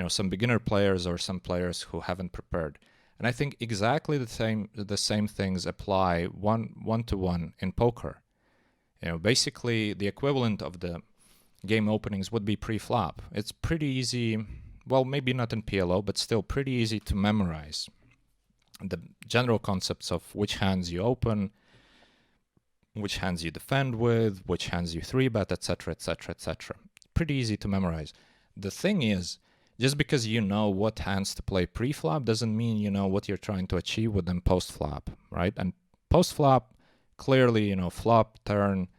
A: some beginner players or some players who haven't prepared. And I think exactly the same things apply one-to-one in poker. Basically the equivalent of the game openings would be pre-flop. It's pretty easy, well, maybe not in PLO, but still pretty easy to memorize the general concepts of which hands you open, which hands you defend with, which hands you 3-bet, etc., etc., etc. Pretty easy to memorize. The thing is, just because you know what hands to play pre-flop doesn't mean you know what you're trying to achieve with them post-flop, right? And post-flop, clearly, flop, turn,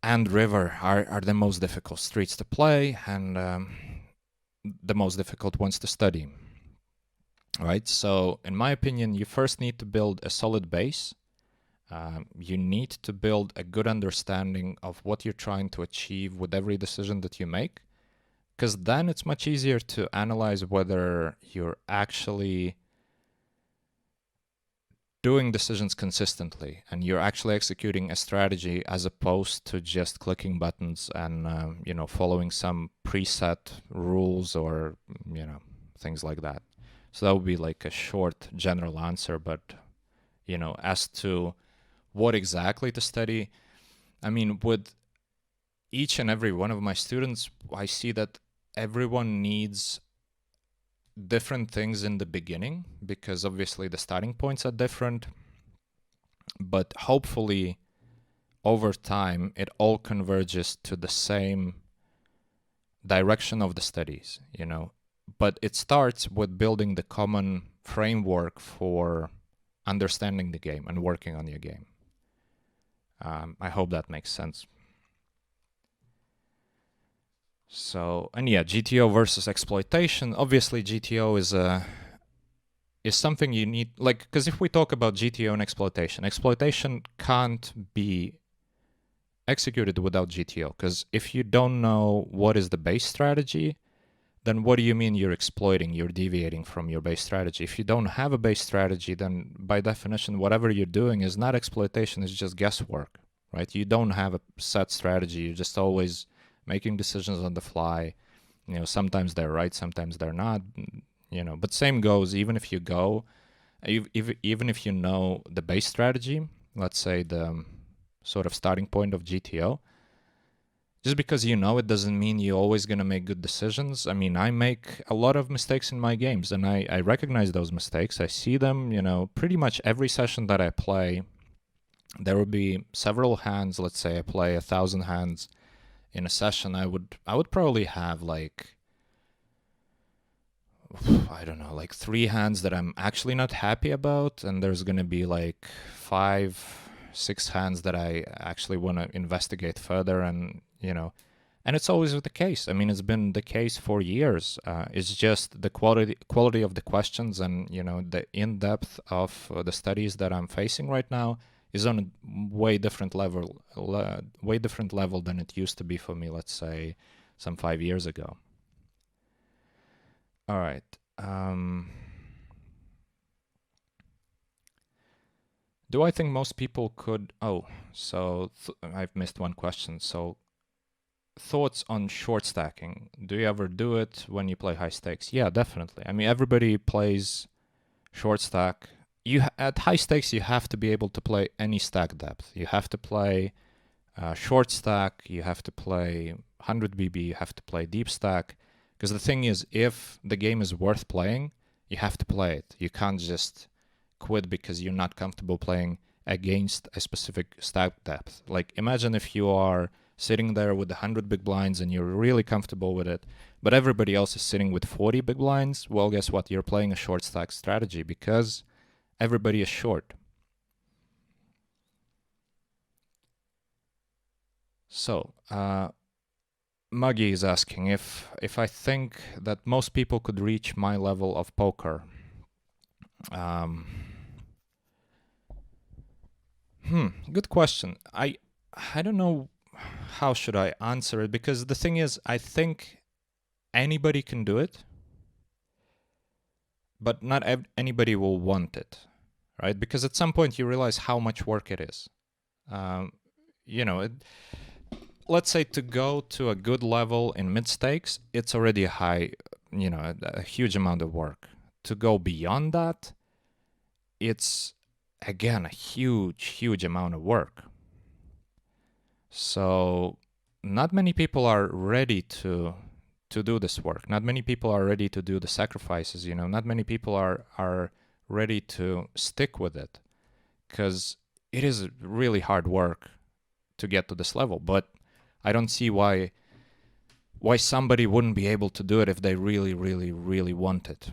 A: and river are the most difficult streets to play and the most difficult ones to study, right? So, in my opinion, you first need to build a solid base. You need to build a good understanding of what you're trying to achieve with every decision that you make. Because then it's much easier to analyze whether you're actually doing decisions consistently and you're actually executing a strategy as opposed to just clicking buttons and, following some preset rules or, things like that. So that would be like a short general answer. But, as to what exactly to study, I mean, with each and every one of my students, I see that everyone needs different things in the beginning, because obviously the starting points are different. But hopefully, over time, it all converges to the same direction of the studies, But it starts with building the common framework for understanding the game and working on your game. I hope that makes sense. So, and yeah, GTO versus exploitation. Obviously, GTO is something you need, because if we talk about GTO and exploitation can't be executed without GTO, because if you don't know what is the base strategy, then what do you mean you're exploiting? You're deviating from your base strategy. If you don't have a base strategy, then by definition, whatever you're doing is not exploitation, it's just guesswork, right? You don't have a set strategy. You're just always making decisions on the fly. Sometimes they're right, sometimes they're not, But same goes, even if you know the base strategy, let's say the sort of starting point of GTO, just because it doesn't mean you're always going to make good decisions. I mean, I make a lot of mistakes in my games, and I recognize those mistakes. I see them, pretty much every session that I play. There will be several hands. Let's say I play 1,000 hands in a session. I would probably have like, I don't know, like 3 hands that I'm actually not happy about, and there's going to be like 5-6 hands that I actually want to investigate further, and and it's always the case. I mean, it's been the case for years. It's just the quality of the questions and the in-depth of the studies that I'm facing right now is on a way different level than it used to be for me, let's say, some 5 years ago. All right. Do I think most people could... I've missed one question. So, thoughts on short stacking. Do you ever do it when you play high stakes? Yeah, definitely. I mean, everybody plays short stack. At high stakes, you have to be able to play any stack depth. You have to play short stack. You have to play 100 BB. You have to play deep stack. Because the thing is, if the game is worth playing, you have to play it. You can't just quit because you're not comfortable playing against a specific stack depth. Like, imagine if you are sitting there with 100 big blinds and you're really comfortable with it, but everybody else is sitting with 40 big blinds. Well, guess what? You're playing a short stack strategy because everybody is short. So, Muggy is asking if I think that most people could reach my level of poker. Good question. I don't know how should I answer it, because the thing is, I think anybody can do it, but not anybody will want it, right? Because at some point you realize how much work it is. Let's say to go to a good level in mid stakes, it's already a huge amount of work. To go beyond that, it's again a huge amount of work. So not many people are ready to do this work. Not many people are ready to do the sacrifices, not many people are ready to stick with it, because it is really hard work to get to this level. But I don't see why somebody wouldn't be able to do it if they really want it.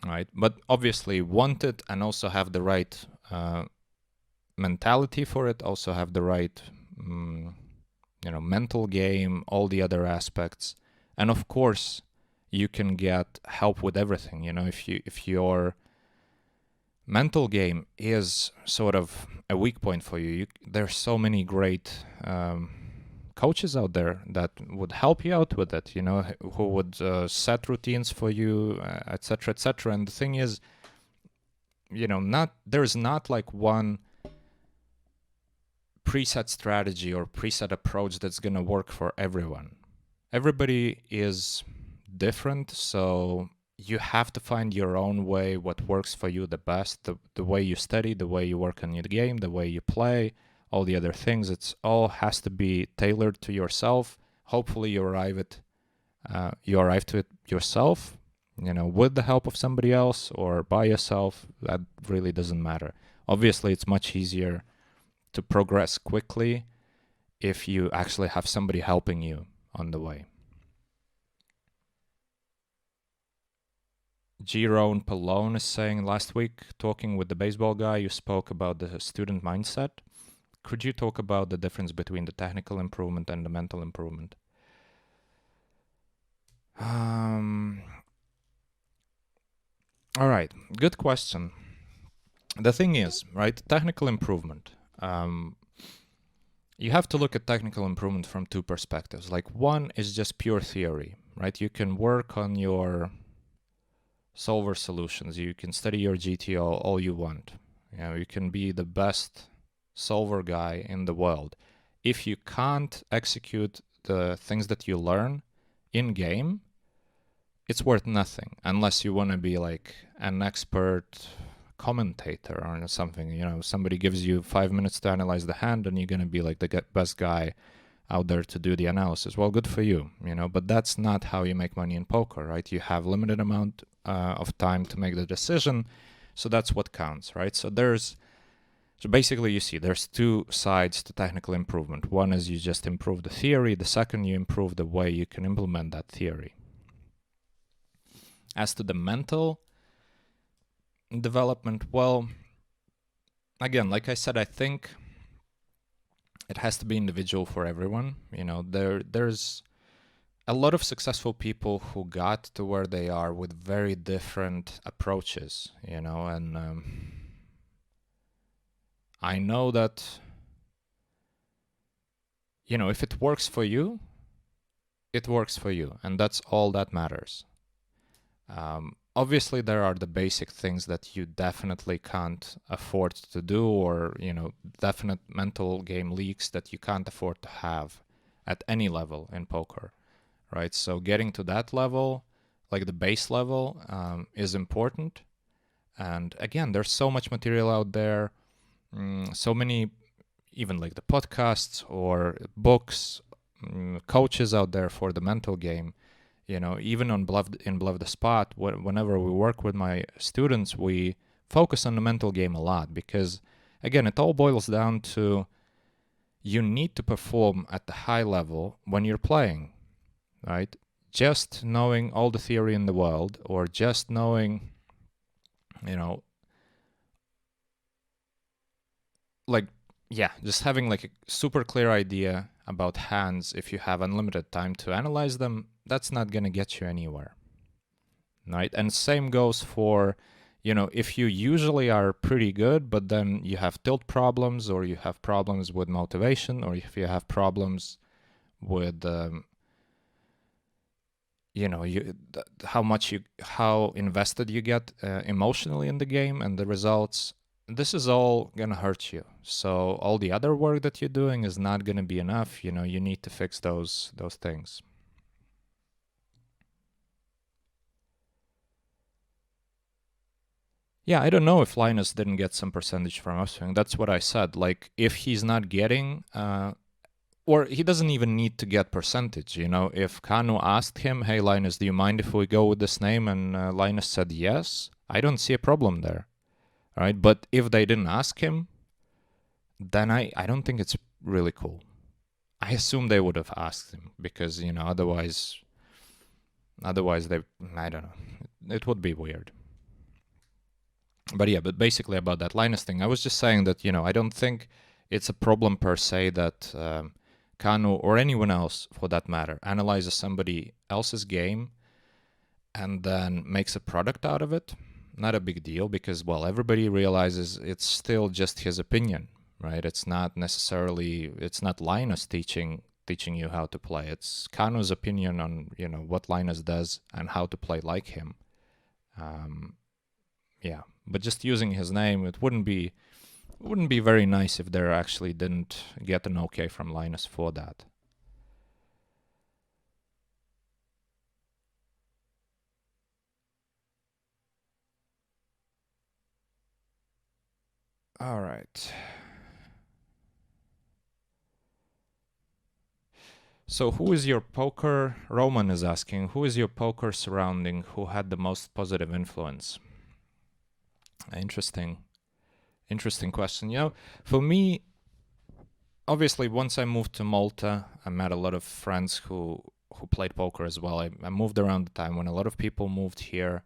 A: Right? But obviously want it and also have the right mentality for it, also have the right mental game, all the other aspects. And of course, you can get help with everything. If your mental game is sort of a weak point for you, there's so many great coaches out there that would help you out with it, who would set routines for you, etc., etc. And the thing is, there's not like one preset strategy or preset approach that's going to work for everyone. Everybody is different, so you have to find your own way, what works for you the best, the way you study, the way you work on your game, the way you play, all the other things. It's all has to be tailored to yourself. Hopefully you arrive to it yourself, with the help of somebody else or by yourself. That really doesn't matter. Obviously, it's much easier to progress quickly if you actually have somebody helping you on the way. Jerome Pallone is saying, last week, talking with the baseball guy, you spoke about the student mindset. Could you talk about the difference between the technical improvement and the mental improvement? All right, good question. The thing is, right, technical improvement. You have to look at technical improvement from two perspectives. Like, one is just pure theory, right? You can work on your solver solutions. You can study your GTO all you want. You can be the best solver guy in the world. If you can't execute the things that you learn in game, it's worth nothing unless you want to be like an expert commentator or something. Somebody gives you 5 minutes to analyze the hand and you're going to be like the best guy out there to do the analysis. Well, good for you, but that's not how you make money in poker, right? You have limited amount of time to make the decision, so that's what counts, right? So basically you see there's two sides to technical improvement. One is you just improve the theory. The second, you improve the way you can implement that theory. As to the mental development, well, again, like I said, I think it has to be individual for everyone. There's a lot of successful people who got to where they are with very different approaches, and I know that, if it works for you, it works for you, and that's all that matters. Obviously, there are the basic things that you definitely can't afford to do, or, definite mental game leaks that you can't afford to have at any level in poker, right? So getting to that level, like the base level, is important. And again, there's so much material out there, so many, even like the podcasts or books, coaches out there for the mental game. Even on Bluff the Spot, whenever we work with my students, we focus on the mental game a lot because, again, it all boils down to you need to perform at the high level when you're playing, right? Just knowing all the theory in the world or just knowing, just having like a super clear idea about hands if you have unlimited time to analyze them, that's not going to get you anywhere, right? And same goes for, if you usually are pretty good, but then you have tilt problems or you have problems with motivation or if you have problems with, how invested you get emotionally in the game and the results, this is all going to hurt you. So all the other work that you're doing is not going to be enough. You need to fix those things. Yeah, I don't know if Linus didn't get some percentage from upswing. That's what I said. Like, if he's not getting, or he doesn't even need to get percentage. If Kanu asked him, hey, Linus, do you mind if we go with this name? And Linus said yes, I don't see a problem there. All right, but if they didn't ask him, then I don't think it's really cool. I assume they would have asked him because, otherwise they, I don't know, it would be weird. But yeah, but basically about that Linus thing, I was just saying that, I don't think it's a problem per se that Kanu or anyone else for that matter analyzes somebody else's game and then makes a product out of it. Not a big deal because, well, everybody realizes it's still just his opinion, right? It's not Linus teaching you how to play. It's Kanu's opinion on, what Linus does and how to play like him. Yeah, but just using his name, it wouldn't be very nice if there actually didn't get an okay from Linus for that. All right. So who is your poker, Roman is asking, who is your poker surrounding who had the most positive influence? Interesting question. You know, for me, obviously, once I moved to Malta, I met a lot of friends who played poker as well. I moved around the time when a lot of people moved here.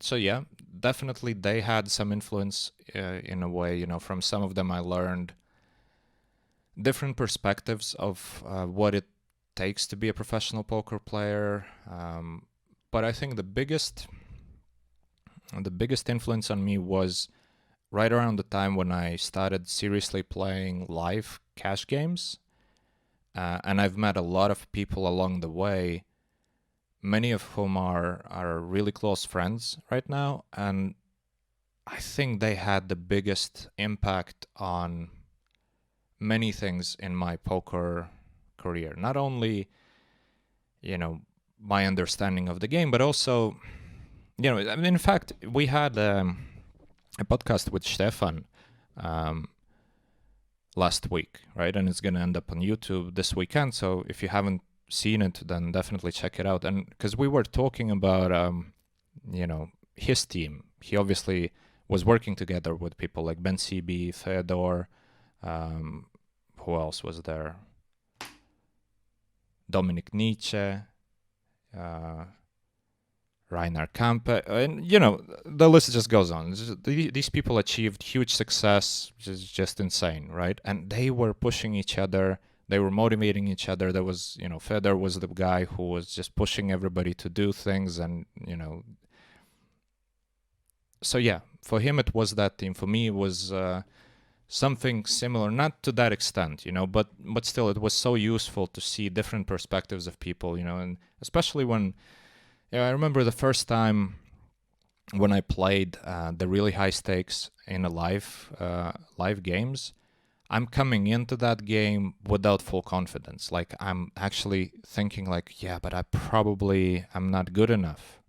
A: So yeah, definitely they had some influence in a way. You know, from some of them I learned different perspectives of what it takes to be a professional poker player. But I think the biggest influence on me was right around the time when I started seriously playing live cash games. And I've met a lot of people along the way, many of whom are really close friends right now. And I think they had the biggest impact on many things in my poker career. Not only, you know, my understanding of the game, but also, you know, I mean, in fact, we had a podcast with Stefan last week, right? And it's going to end up on YouTube this weekend. So if you haven't seen it, then definitely check it out. And because we were talking about, you know, his team, he obviously was working together with people like Ben CB, Theodore, who else was there? Dominic Nietzsche, Rainer Kampe, and you know, the list just goes on. These people achieved huge success, which is just insane, right? And they were pushing each other, they were motivating each other. There was, you know, Fedor was the guy who was just pushing everybody to do things, and you know, so yeah, for him it was that team. For me, it was something similar, not to that extent, you know, but still, it was so useful to see different perspectives of people, you know, and especially when. Yeah, I remember the first time when I played the really high stakes in a live games. I'm coming into that game without full confidence. Like I'm actually thinking like, yeah, but I'm not good enough,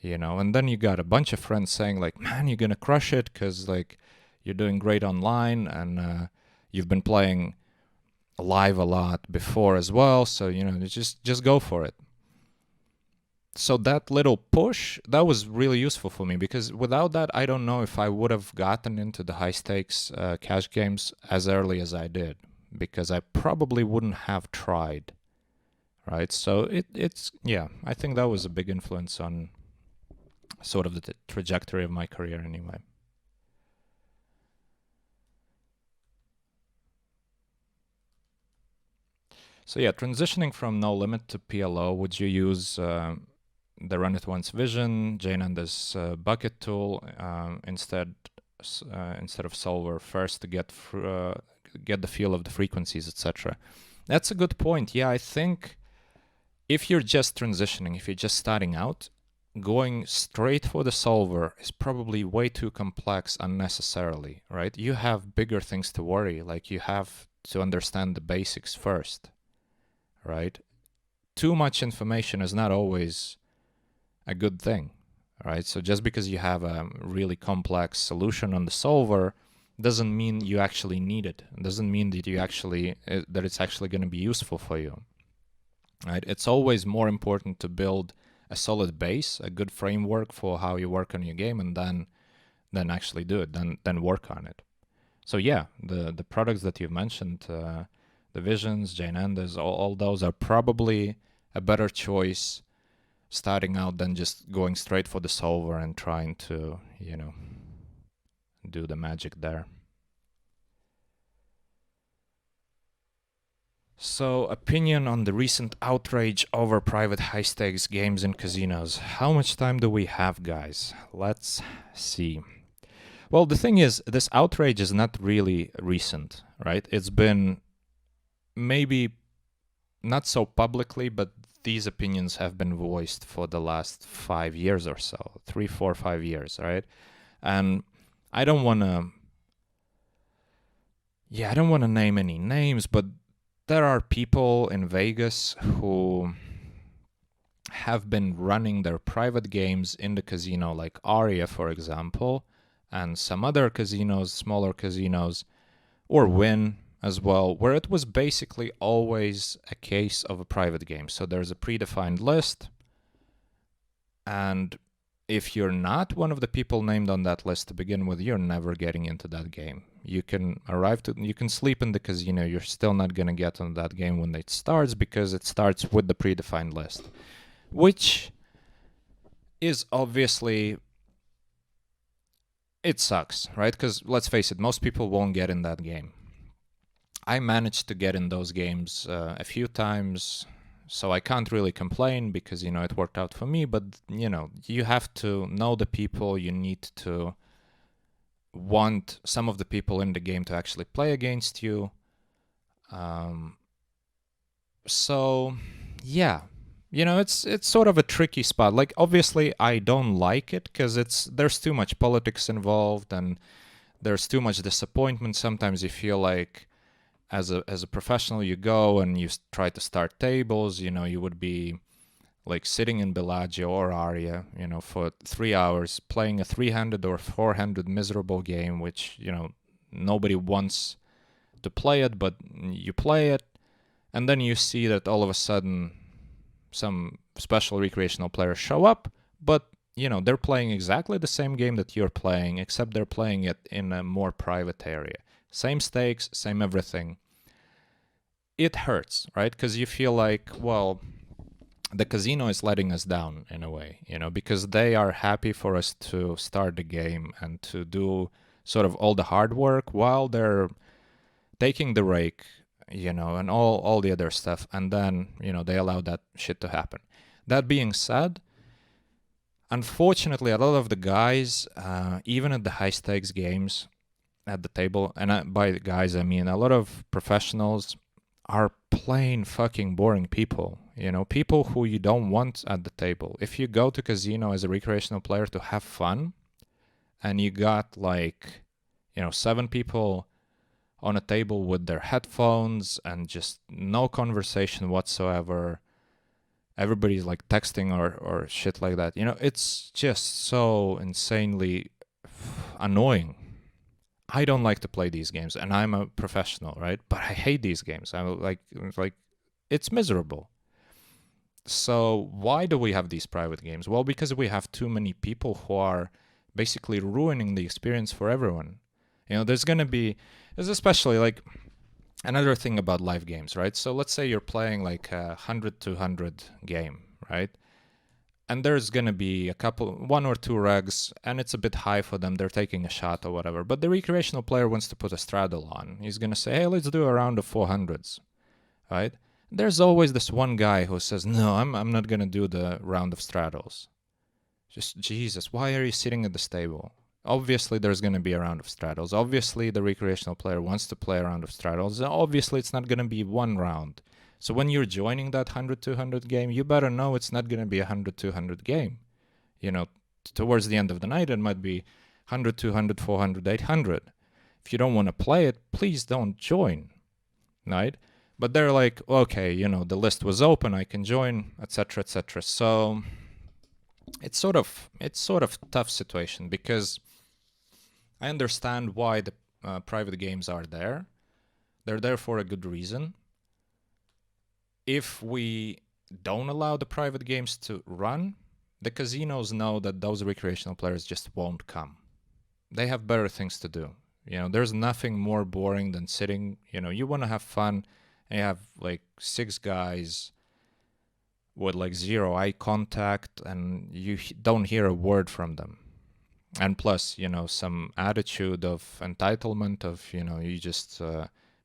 A: you know. And then you got a bunch of friends saying like, man, you're gonna crush it because like you're doing great online and you've been playing live a lot before as well. So you know, just go for it. So that little push, that was really useful for me because without that, I don't know if I would have gotten into the high stakes cash games as early as I did, because I probably wouldn't have tried, right? So it's yeah, I think that was a big influence on sort of the trajectory of my career anyway. So yeah, transitioning from No Limit to PLO, would you use the Run It Once vision, JNandez bucket tool instead of solver first to get the feel of the frequencies, etc. That's a good point. Yeah, I think if you're just transitioning, if you're just starting out, going straight for the solver is probably way too complex unnecessarily, right? You have bigger things to worry, like you have to understand the basics first, right? Too much information is not always a good thing, right? So just because you have a really complex solution on the solver doesn't mean you actually need it. It doesn't mean that that it's actually going to be useful for you, right? It's always more important to build a solid base, a good framework for how you work on your game, and then actually do it, then work on it. So yeah, the products that you've mentioned, the Visions, JNandez, all those are probably a better choice starting out than just going straight for the solver and trying to, you know, do the magic there. So, opinion on the recent outrage over private high-stakes games in casinos. How much time do we have, guys? Let's see. Well, the thing is, this outrage is not really recent, right? It's been maybe not so publicly, but these opinions have been voiced for the last 5 years or so, 3, 4, 5 years, right? And I don't want to name any names, but there are people in Vegas who have been running their private games in the casino, like Aria, for example, and some other casinos, smaller casinos, or Win as well, where it was basically always a case of a private game. So there's a predefined list, and if you're not one of the people named on that list to begin with, you're never getting into that game. You can you can sleep in the casino, you're still not going to get on that game when it starts, because it starts with the predefined list, which is obviously, it sucks, right? Because let's face it, most people won't get in that game. I managed to get in those games a few times, so I can't really complain because, it worked out for me. But, you have to know the people. You need to want some of the people in the game to actually play against you. So, yeah. It's sort of a tricky spot. Like, obviously, I don't like it because there's too much politics involved and there's too much disappointment. Sometimes you feel like, as a professional, you go and you try to start tables. You would be like sitting in Bellagio or Aria, for 3 hours playing a 300 or 400 miserable game, which nobody wants to play it, but you play it, and then you see that all of a sudden some special recreational players show up, but they're playing exactly the same game that you're playing, except they're playing it in a more private area. Same stakes, same everything. It hurts, right? Because you feel like, well, the casino is letting us down in a way, because they are happy for us to start the game and to do sort of all the hard work while they're taking the rake, and all the other stuff. And then, they allow that shit to happen. That being said, unfortunately, a lot of the guys, even at the high stakes games at the table, and by the guys, I mean a lot of professionals, are plain fucking boring people. People who you don't want at the table. If you go to casino as a recreational player to have fun, and you got 7 people on a table with their headphones and just no conversation whatsoever, everybody's like texting or shit like that, it's just so insanely annoying. I don't like to play these games, and I'm a professional, right? But I hate these games. I'm like it's miserable. So why do we have these private games? Well, because we have too many people who are basically ruining the experience for everyone. There's especially like another thing about live games, right? So let's say you're playing like a 100-200 game, right? And there's going to be one or two regs, and it's a bit high for them. They're taking a shot or whatever. But the recreational player wants to put a straddle on. He's going to say, hey, let's do a round of 400s, right? There's always this one guy who says, no, I'm not going to do the round of straddles. Just, Jesus, why are you sitting at this table? Obviously, there's going to be a round of straddles. Obviously, the recreational player wants to play a round of straddles. Obviously, it's not going to be one round. So when you're joining that 100-200 game, you better know it's not going to be a 100-200 game. Towards the end of the night, it might be 100, 200, 400, 800. If you don't want to play it, please don't join, right? But they're like, okay, the list was open, I can join, etc., etc. So it's sort of tough situation, because I understand why the private games are there. They're there for a good reason. If we don't allow the private games to run, the casinos know that those recreational players just won't come. They have better things to do. There's nothing more boring than sitting, you want to have fun, and you have like 6 guys with like 0 eye contact, and you don't hear a word from them. And plus, some attitude of entitlement of, you just...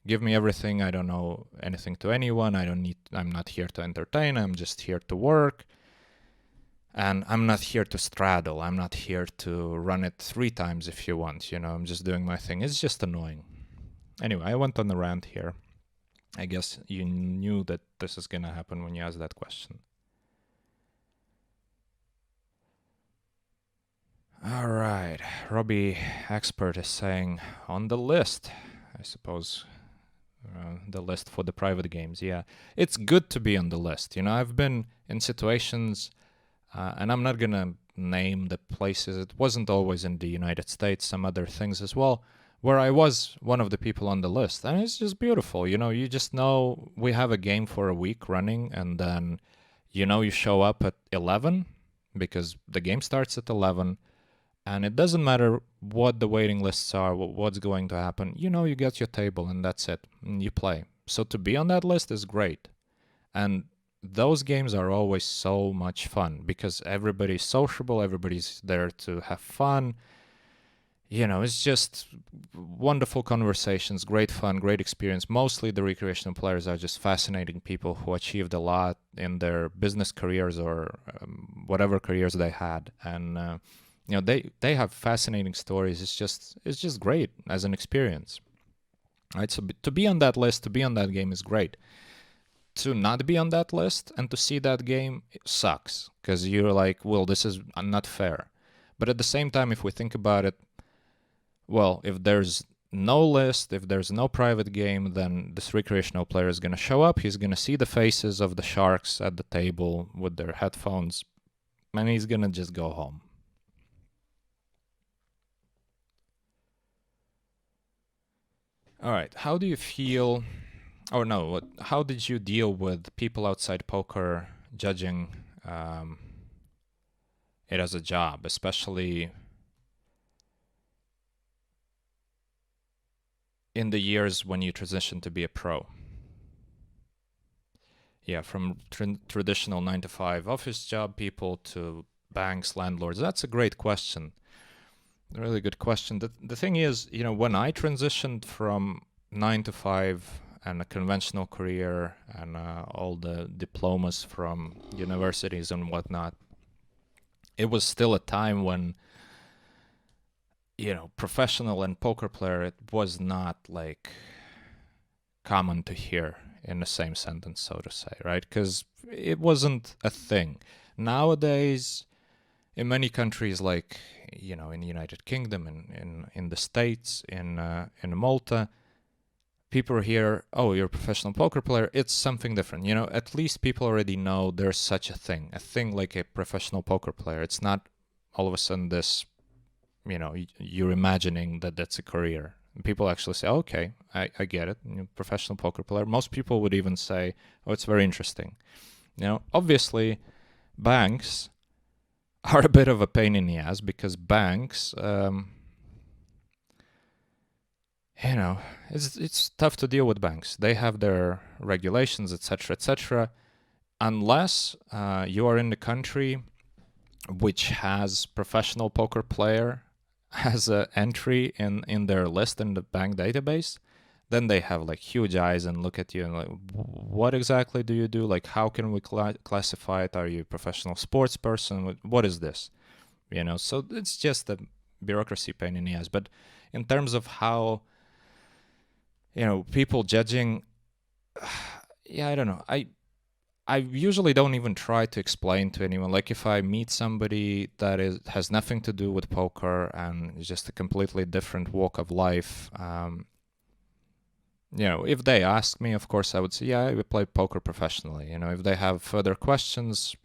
A: give me everything. I don't know anything to anyone. I'm not here to entertain. I'm just here to work. And I'm not here to straddle. I'm not here to run it 3 times if you want. I'm just doing my thing. It's just annoying. Anyway, I went on a rant here. I guess you knew that this is going to happen when you asked that question. All right. Robbie Expert is saying, on the list, I suppose... the list for the private games. Yeah, it's good to be on the list. I've been in situations, and I'm not gonna name the places. It wasn't always in the United States, some other things as well, where I was one of the people on the list. And it's just beautiful. You just know we have a game for a week running, and then, you show up at 11 because the game starts at 11. And it doesn't matter what the waiting lists are, what's going to happen. You get your table and that's it. And you play. So to be on that list is great. And those games are always so much fun because everybody's sociable, everybody's there to have fun. It's just wonderful conversations, great fun, great experience. Mostly the recreational players are just fascinating people who achieved a lot in their business careers or whatever careers they had. And, they have fascinating stories. It's just great as an experience. Right? So to be on that list, to be on that game is great. To not be on that list and to see that game sucks because you're like, well, this is not fair. But at the same time, if we think about it, well, if there's no list, if there's no private game, then this recreational player is going to show up. He's going to see the faces of the sharks at the table with their headphones, and he's going to just go home. All right, how do you feel, or no, how did you deal with people outside poker judging it as a job, especially in the years when you transitioned to be a pro? Yeah, from traditional 9-to-5 office job people to banks, landlords. That's a great question. Really good question. The thing is, when I transitioned from 9-to-5 and a conventional career and all the diplomas from universities and whatnot, it was still a time when, professional and poker player, it was not like common to hear in the same sentence, so to say, right? Because it wasn't a thing. Nowadays, in many countries like, in the United Kingdom, in the States, in Malta, people hear, oh, you're a professional poker player. It's something different. At least people already know there's such a thing like a professional poker player. It's not all of a sudden this, you're imagining that that's a career. People actually say, okay, I get it. Professional poker player. Most people would even say, oh, it's very interesting. Obviously, banks are a bit of a pain in the ass because banks, it's tough to deal with banks. They have their regulations, etc., etc. Unless you are in the country which has professional poker player as an entry in their list in the bank database, then they have like huge eyes and look at you and like, what exactly do you do? Like, how can we classify it? Are you a professional sports person? What is this? So it's just a bureaucracy pain in the ass. But in terms of how, people judging, yeah, I don't know. I usually don't even try to explain to anyone. Like if I meet somebody that has nothing to do with poker and is just a completely different walk of life, if they ask me, of course, I would say, yeah, I play poker professionally. If they have further questions,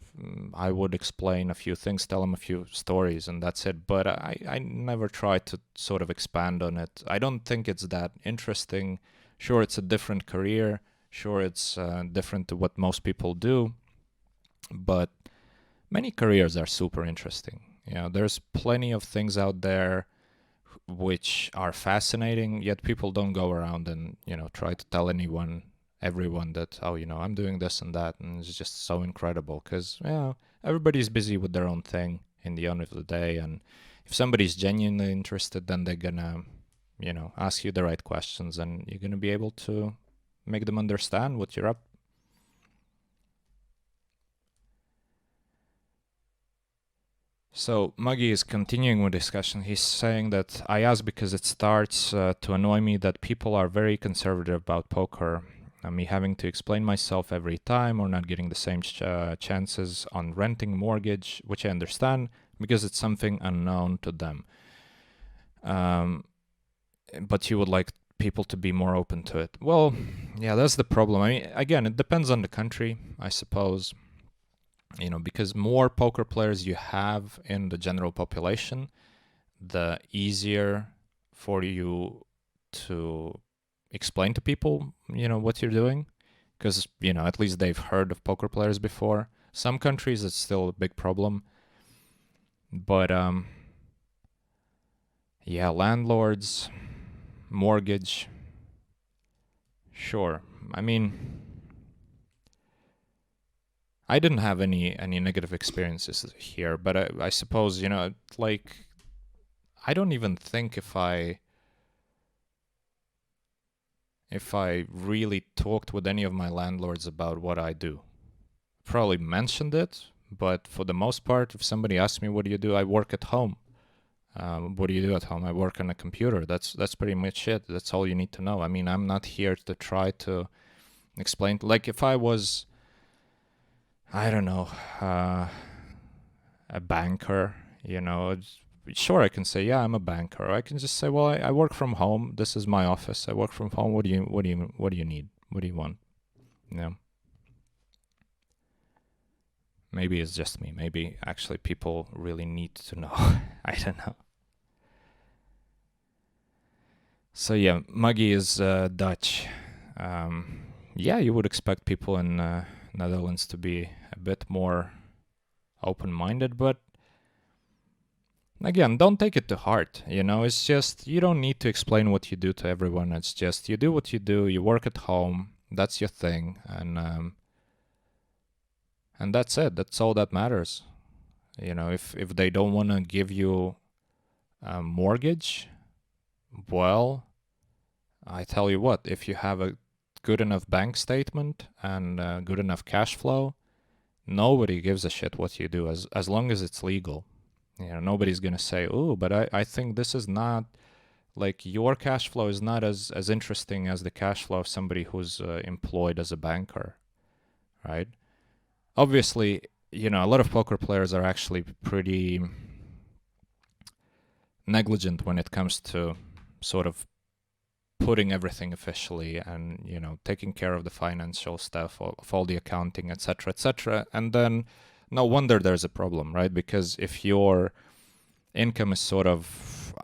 A: I would explain a few things, tell them a few stories, and that's it. But I never try to sort of expand on it. I don't think it's that interesting. Sure, it's a different career. Sure, it's different to what most people do. But many careers are super interesting. There's plenty of things out there which are fascinating, yet people don't go around and, try to tell everyone that, oh, I'm doing this and that, and it's just so incredible because, everybody's busy with their own thing in the end of the day, and if somebody's genuinely interested, then they're gonna, ask you the right questions, and you're gonna be able to make them understand what you're up. So Muggy is continuing with discussion. He's saying that I ask because it starts to annoy me that people are very conservative about poker. Me having to explain myself every time or not getting the same chances on renting mortgage, which I understand because it's something unknown to them. But you would like people to be more open to it. Well, yeah, that's the problem. I mean, again, it depends on the country, I suppose. because more poker players you have in the general population, the easier for you to explain to people, what you're doing, because, at least they've heard of poker players before. Some countries, it's still a big problem. But, yeah, landlords, mortgage, sure. I mean, I didn't have any negative experiences here, but I suppose, like, I don't even think if I really talked with any of my landlords about what I do. Probably mentioned it, but for the most part, if somebody asks me, what do you do? I work at home. What do you do at home? I work on a computer. That's pretty much it. That's all you need to know. I mean, I'm not here to try to explain. Like, if I was, I don't know, a banker, sure, I can say, yeah, I'm a banker. Or I can just say, well, I work from home. This is my office. I work from home. What do you need? What do you want? Maybe it's just me. Maybe actually people really need to know. I don't know. So yeah, Muggy is Dutch. Yeah, you would expect people in Netherlands to be a bit more open-minded, but again, don't take it to heart. It's just, you don't need to explain what you do to everyone. It's just, you do what you do. You work at home. That's your thing, and that's it. That's all that matters. If they don't want to give you a mortgage, well, I tell you what, if you have a good enough bank statement and good enough cash flow, nobody gives a shit what you do as long as it's legal. Nobody's going to say, oh, but I think this is not, like, your cash flow is not as interesting as the cash flow of somebody who's employed as a banker, right? Obviously, a lot of poker players are actually pretty negligent when it comes to sort of putting everything officially and, taking care of the financial stuff, of all the accounting, etc., etc. And then no wonder there's a problem, right? Because if your income is sort of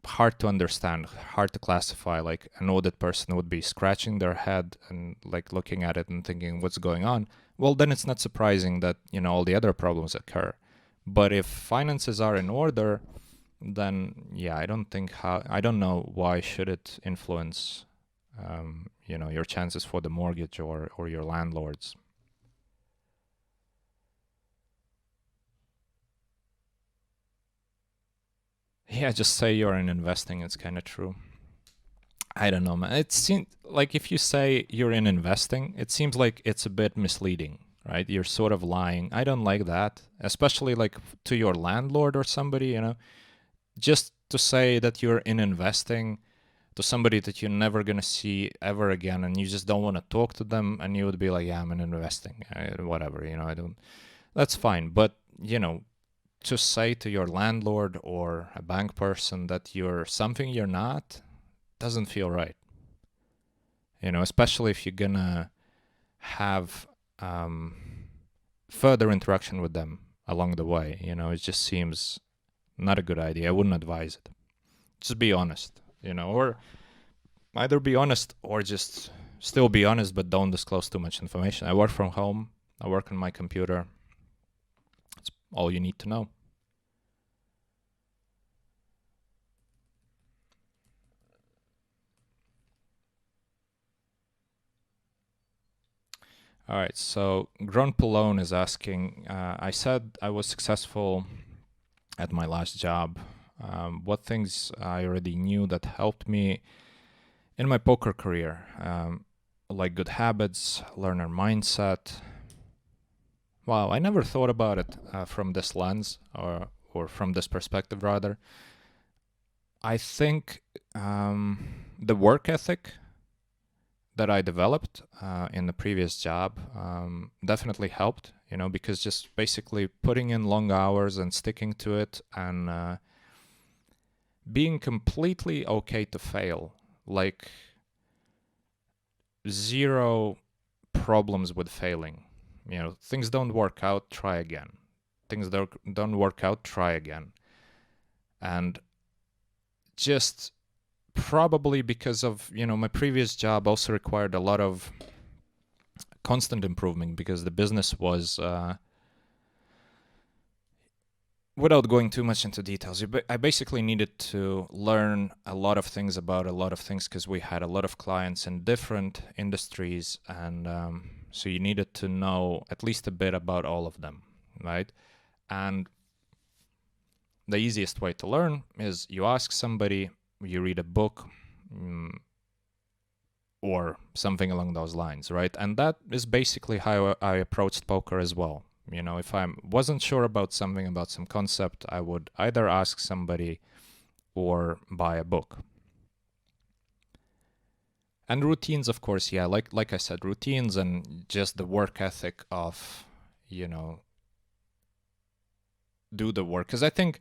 A: hard to understand, hard to classify, like an audit person would be scratching their head and like looking at it and thinking what's going on, well, then it's not surprising that, all the other problems occur. But if finances are in order, then yeah, I don't know why should it influence, your chances for the mortgage or your landlords. Yeah, just say you're in investing. It's kind of true. I don't know, man. It seems like if you say you're in investing, it seems like it's a bit misleading, right? You're sort of lying. I don't like that, especially like to your landlord or somebody, just to say that you're in investing to somebody that you're never going to see ever again and you just don't want to talk to them, and you would be like, yeah, I'm in investing, whatever, I don't, that's fine. But, to say to your landlord or a bank person that you're something you're not doesn't feel right. Especially if you're gonna have further interaction with them along the way. It just seems not a good idea. I wouldn't advise it. Just be honest, or either be honest or just still be honest, but don't disclose too much information. I work from home. I work on my computer. That's all you need to know. All right, so Grunpalone is asking, I said I was successful at my last job. What things I already knew that helped me in my poker career? Like good habits, learner mindset. Wow, I never thought about it from this lens, or from this perspective, rather. I think the work ethic that I developed in the previous job definitely helped, because just basically putting in long hours and sticking to it and being completely okay to fail, like zero problems with failing, Things don't work out, try again. Things don't work out, try again. And just probably because of, my previous job also required a lot of constant improvement, because the business was, without going too much into details, I basically needed to learn a lot of things about a lot of things, because we had a lot of clients in different industries, and so you needed to know at least a bit about all of them, right? And the easiest way to learn is you ask somebody, you read a book, or something along those lines, right? And that is basically how I approached poker as well. If I wasn't sure about something, about some concept, I would either ask somebody or buy a book. And routines, of course, yeah, like I said, routines and just the work ethic of, do the work. Because I think,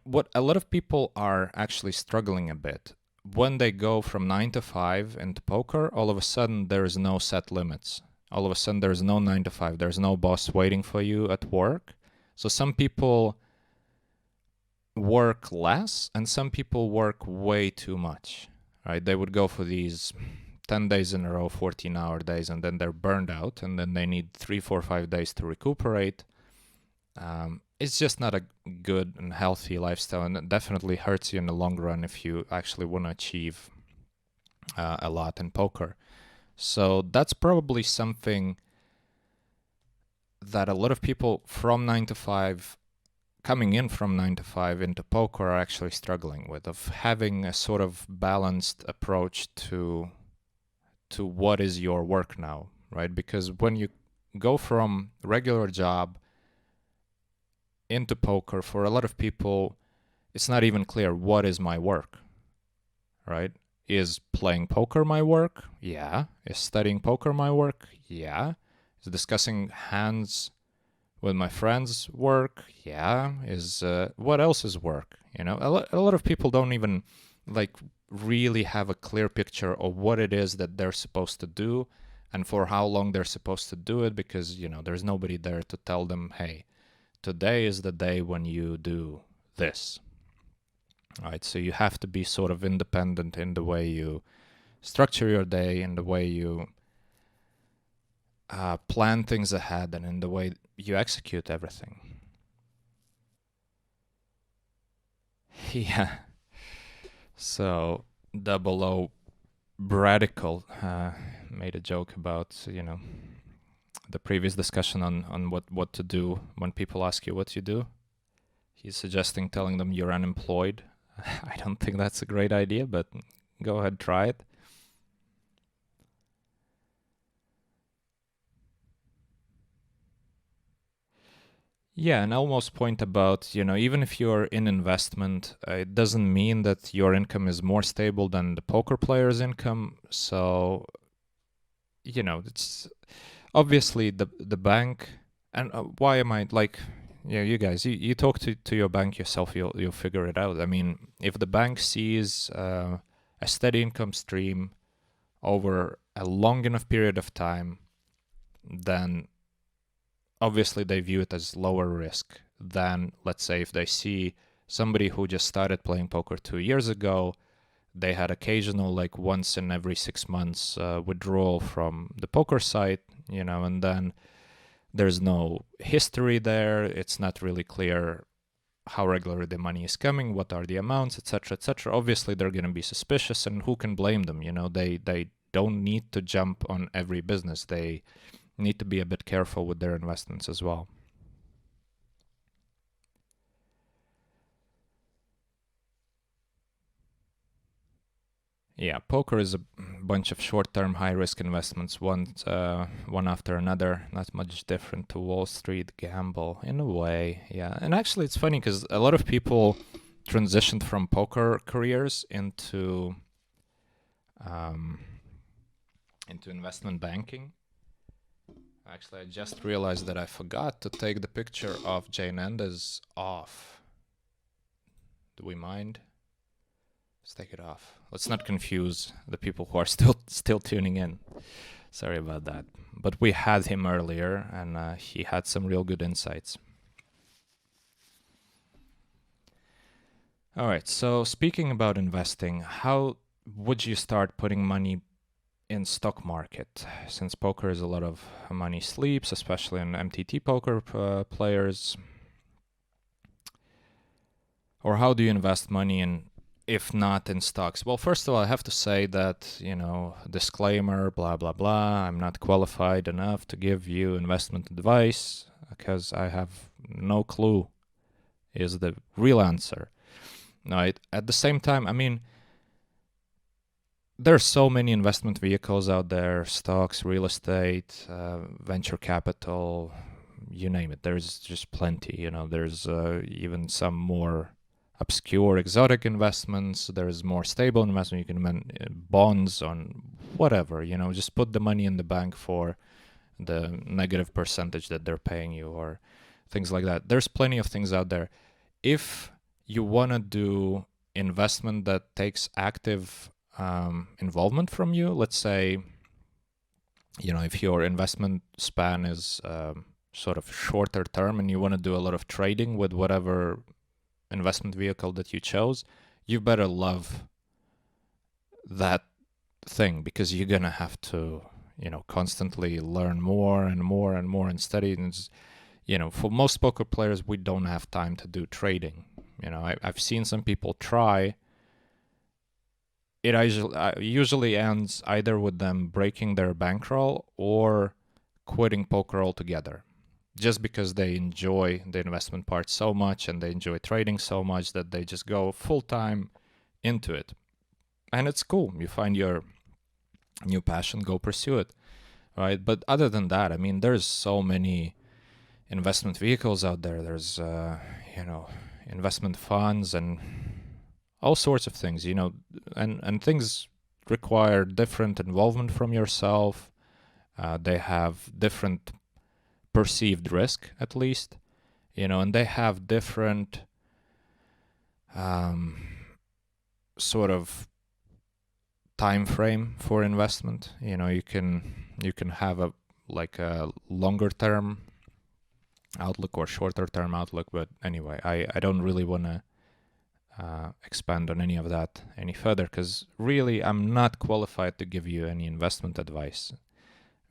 A: what a lot of people are actually struggling a bit, when they go from 9 to 5 into poker, all of a sudden there is no set limits. All of a sudden there's no 9 to 5. There's no boss waiting for you at work. So some people work less and some people work way too much, right? They would go for these 10 days in a row, 14-hour days, and then they're burned out, and then they need 3, 4, 5 days to recuperate. It's just not a good and healthy lifestyle, and it definitely hurts you in the long run if you actually want to achieve a lot in poker. So that's probably something that a lot of people from 9 to 5, coming in from 9 to 5 into poker, are actually struggling with, of having a sort of balanced approach to what is your work now, right? Because when you go from regular job into poker, for a lot of people, it's not even clear what is my work, right? Is playing poker my work? Yeah. Is studying poker my work? Yeah. Is discussing hands with my friends work? Yeah. Is what else is work? A lot of people don't even really have a clear picture of what it is that they're supposed to do and for how long they're supposed to do it, because there's nobody there to tell them, hey, today is the day when you do this. Right, so you have to be sort of independent in the way you structure your day, in the way you plan things ahead, and in the way you execute everything. Yeah. So Double O Radical made a joke about, the previous discussion on what to do when people ask you what you do. He's suggesting telling them you're unemployed. I don't think that's a great idea, but go ahead, try it. Yeah, and almost point about, even if you're in investment, it doesn't mean that your income is more stable than the poker player's income. So, it's obviously the bank. And why am I you guys, you talk to your bank yourself, you'll figure it out. I mean, if the bank sees a steady income stream over a long enough period of time, then obviously they view it as lower risk than, let's say, if they see somebody who just started playing poker 2 years ago, they had occasional, once in every 6 months withdrawal from the poker site, and then there's no history there. It's not really clear how regularly the money is coming, what are the amounts, etc., etc. Obviously, they're going to be suspicious, and who can blame them? They don't need to jump on every business. They need to be a bit careful with their investments as well. Yeah, poker is a bunch of short-term, high-risk investments, one after another. Not much different to Wall Street gamble in a way. Yeah, and actually, it's funny because a lot of people transitioned from poker careers into investment banking. Actually, I just realized that I forgot to take the picture of JNandez off. Do we mind? Let's take it off. Let's not confuse the people who are still tuning in. Sorry about that. but we had him earlier, and he had some real good insights. All right, so speaking about investing, how would you start putting money in stock market? Since poker is a lot of money sleeps, especially in MTT poker players. Or how do you invest money in, if not in stocks? Well, first of all, I have to say that, disclaimer, blah, blah, blah. I'm not qualified enough to give you investment advice because I have no clue is the real answer. Right? At the same time, I mean, there's so many investment vehicles out there, stocks, real estate, venture capital, you name it. There's just plenty, there's even some more obscure exotic investments. There's more stable investment. You can bonds on whatever, just put the money in the bank for the negative percentage that they're paying you or things like that. There's plenty of things out there. If you want to do investment that takes active involvement from you, let's say, if your investment span is sort of shorter term and you want to do a lot of trading with whatever investment vehicle that you chose, you better love that thing, because you're going to have to, constantly learn more and more and more and study. And, for most poker players, we don't have time to do trading. I've seen some people try. It usually ends either with them breaking their bankroll or quitting poker altogether, just because they enjoy the investment part so much and they enjoy trading so much that they just go full-time into it. And it's cool. You find your new passion, go pursue it, right? But other than that, I mean, there's so many investment vehicles out there. There's, investment funds and all sorts of things, and things require different involvement from yourself. They have different perceived risk, at least, and they have different sort of time frame for investment. You can have a longer term outlook or shorter term outlook, but anyway, I don't really want to expand on any of that any further, because really I'm not qualified to give you any investment advice.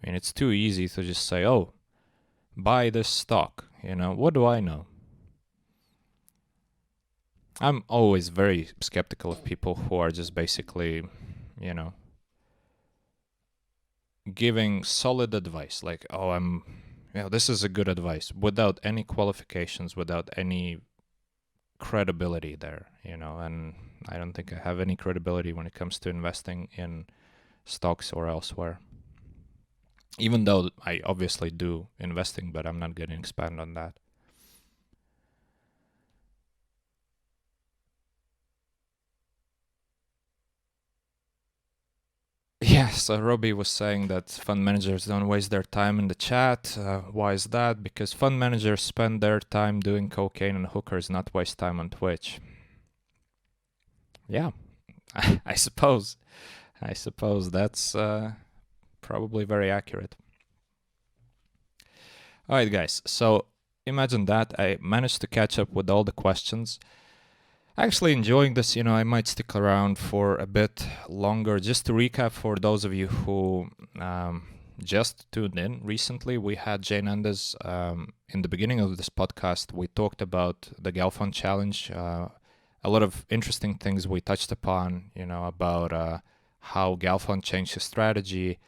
A: I mean, it's too easy to just say, oh, buy this stock. What do I know? I'm always very skeptical of people who are just basically, giving solid advice, like, oh, this is a good advice, without any qualifications, without any credibility there, and I don't think I have any credibility when it comes to investing in stocks or elsewhere. Even though I obviously do investing, but I'm not going to expand on that. Yeah, so Robbie was saying that fund managers don't waste their time in the chat. Why is that? Because fund managers spend their time doing cocaine and hookers, not waste time on Twitch. Yeah, I suppose. That's probably very accurate. All right, guys. So imagine that I managed to catch up with all the questions. Actually enjoying this, I might stick around for a bit longer. Just to recap for those of you who just tuned in recently, we had JNandez in the beginning of this podcast. We talked about the Galfond challenge, a lot of interesting things we touched upon, about how Galfond changed his strategy,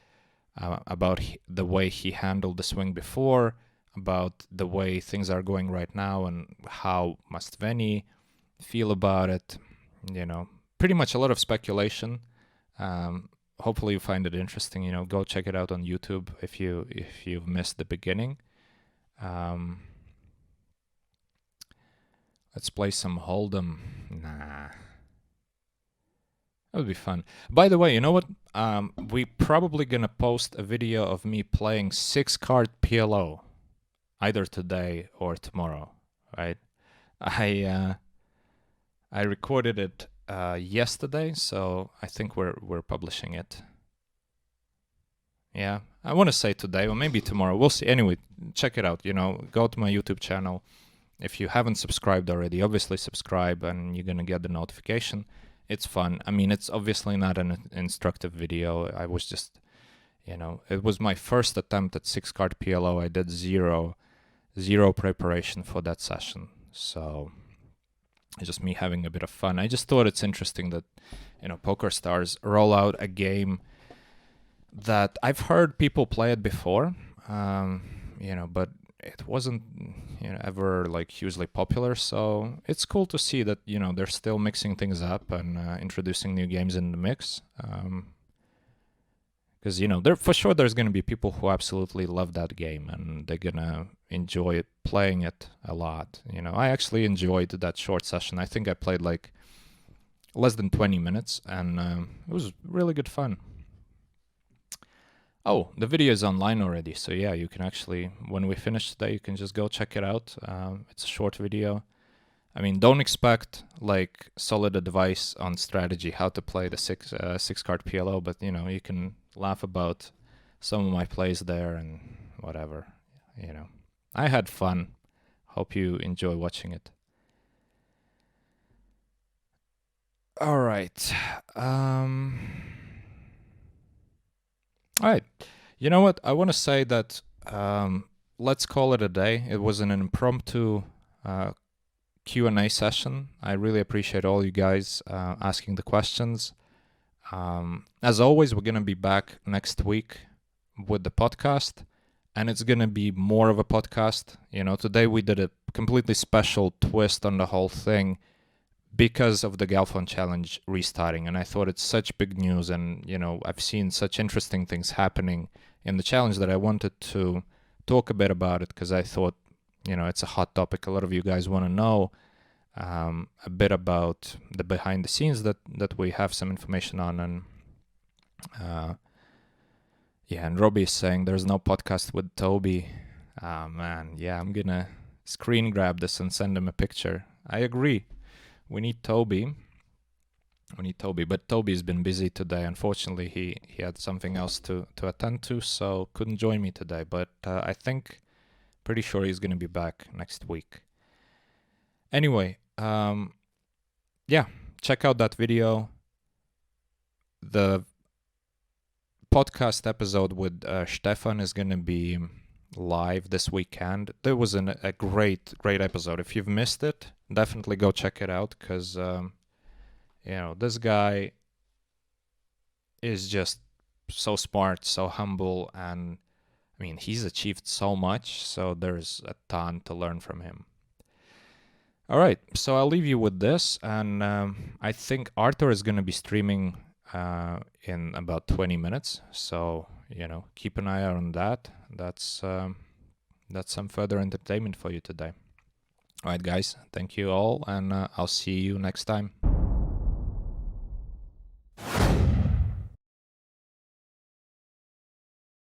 A: about the way he handled the swing before, about the way things are going right now, and how must Veni feel about it. Pretty much a lot of speculation. Hopefully you find it interesting. Go check it out on YouTube if you've missed the beginning. Let's play some Hold'em. Nah, that would be fun. By the way, you know what? We probably gonna post a video of me playing 6-card PLO either today or tomorrow, right? I recorded it yesterday, so I think we're publishing it. Yeah, I want to say today or maybe tomorrow. We'll see. Anyway, check it out. Go to my YouTube channel. If you haven't subscribed already, obviously subscribe and you're going to get the notification. It's fun. I mean, it's obviously not an instructive video. I was just, it was my first attempt at 6-card PLO. I did zero preparation for that session. So it's just me having a bit of fun. I just thought it's interesting that, PokerStars roll out a game that I've heard people play it before, but it wasn't, ever like hugely popular. So it's cool to see that, they're still mixing things up and introducing new games in the mix. Because, for sure there's going to be people who absolutely love that game and they're going to enjoy playing it a lot. I actually enjoyed that short session. I think I played like less than 20 minutes and it was really good fun. Oh, the video is online already. So yeah, you can actually, when we finish today, you can just go check it out. It's a short video. I mean, don't expect like solid advice on strategy, how to play the 6-card PLO, but you can laugh about some of my plays there and whatever. I had fun. Hope you enjoy watching it. All right. All right. You know what? I want to say that let's call it a day. It was an impromptu Q&A session. I really appreciate all you guys asking the questions. As always, we're going to be back next week with the podcast, and it's going to be more of a podcast. Today we did a completely special twist on the whole thing because of the Galfond challenge restarting, and I thought it's such big news, and I've seen such interesting things happening in the challenge that I wanted to talk a bit about it because I thought it's a hot topic. A lot of you guys want to know a bit about the behind the scenes that we have some information on, and and Robbie is saying there's no podcast with Toby. Man, yeah, I'm gonna screen grab this and send him a picture. I agree. We need Toby. But Toby's been busy today. Unfortunately, he had something else to attend to, so couldn't join me today. But I think, pretty sure he's going to be back next week. Anyway, check out that video. The podcast episode with Stefan is going to be live this weekend. There was a great episode. If you've missed it, definitely go check it out because this guy is just so smart, so humble, and I mean he's achieved so much, so there's a ton to learn from him. All right, so I'll leave you with this, and I think Arthur is going to be streaming in about 20 minutes, so keep an eye out on that. That's some further entertainment for you today. All right, guys, thank you all, and I'll see you next time.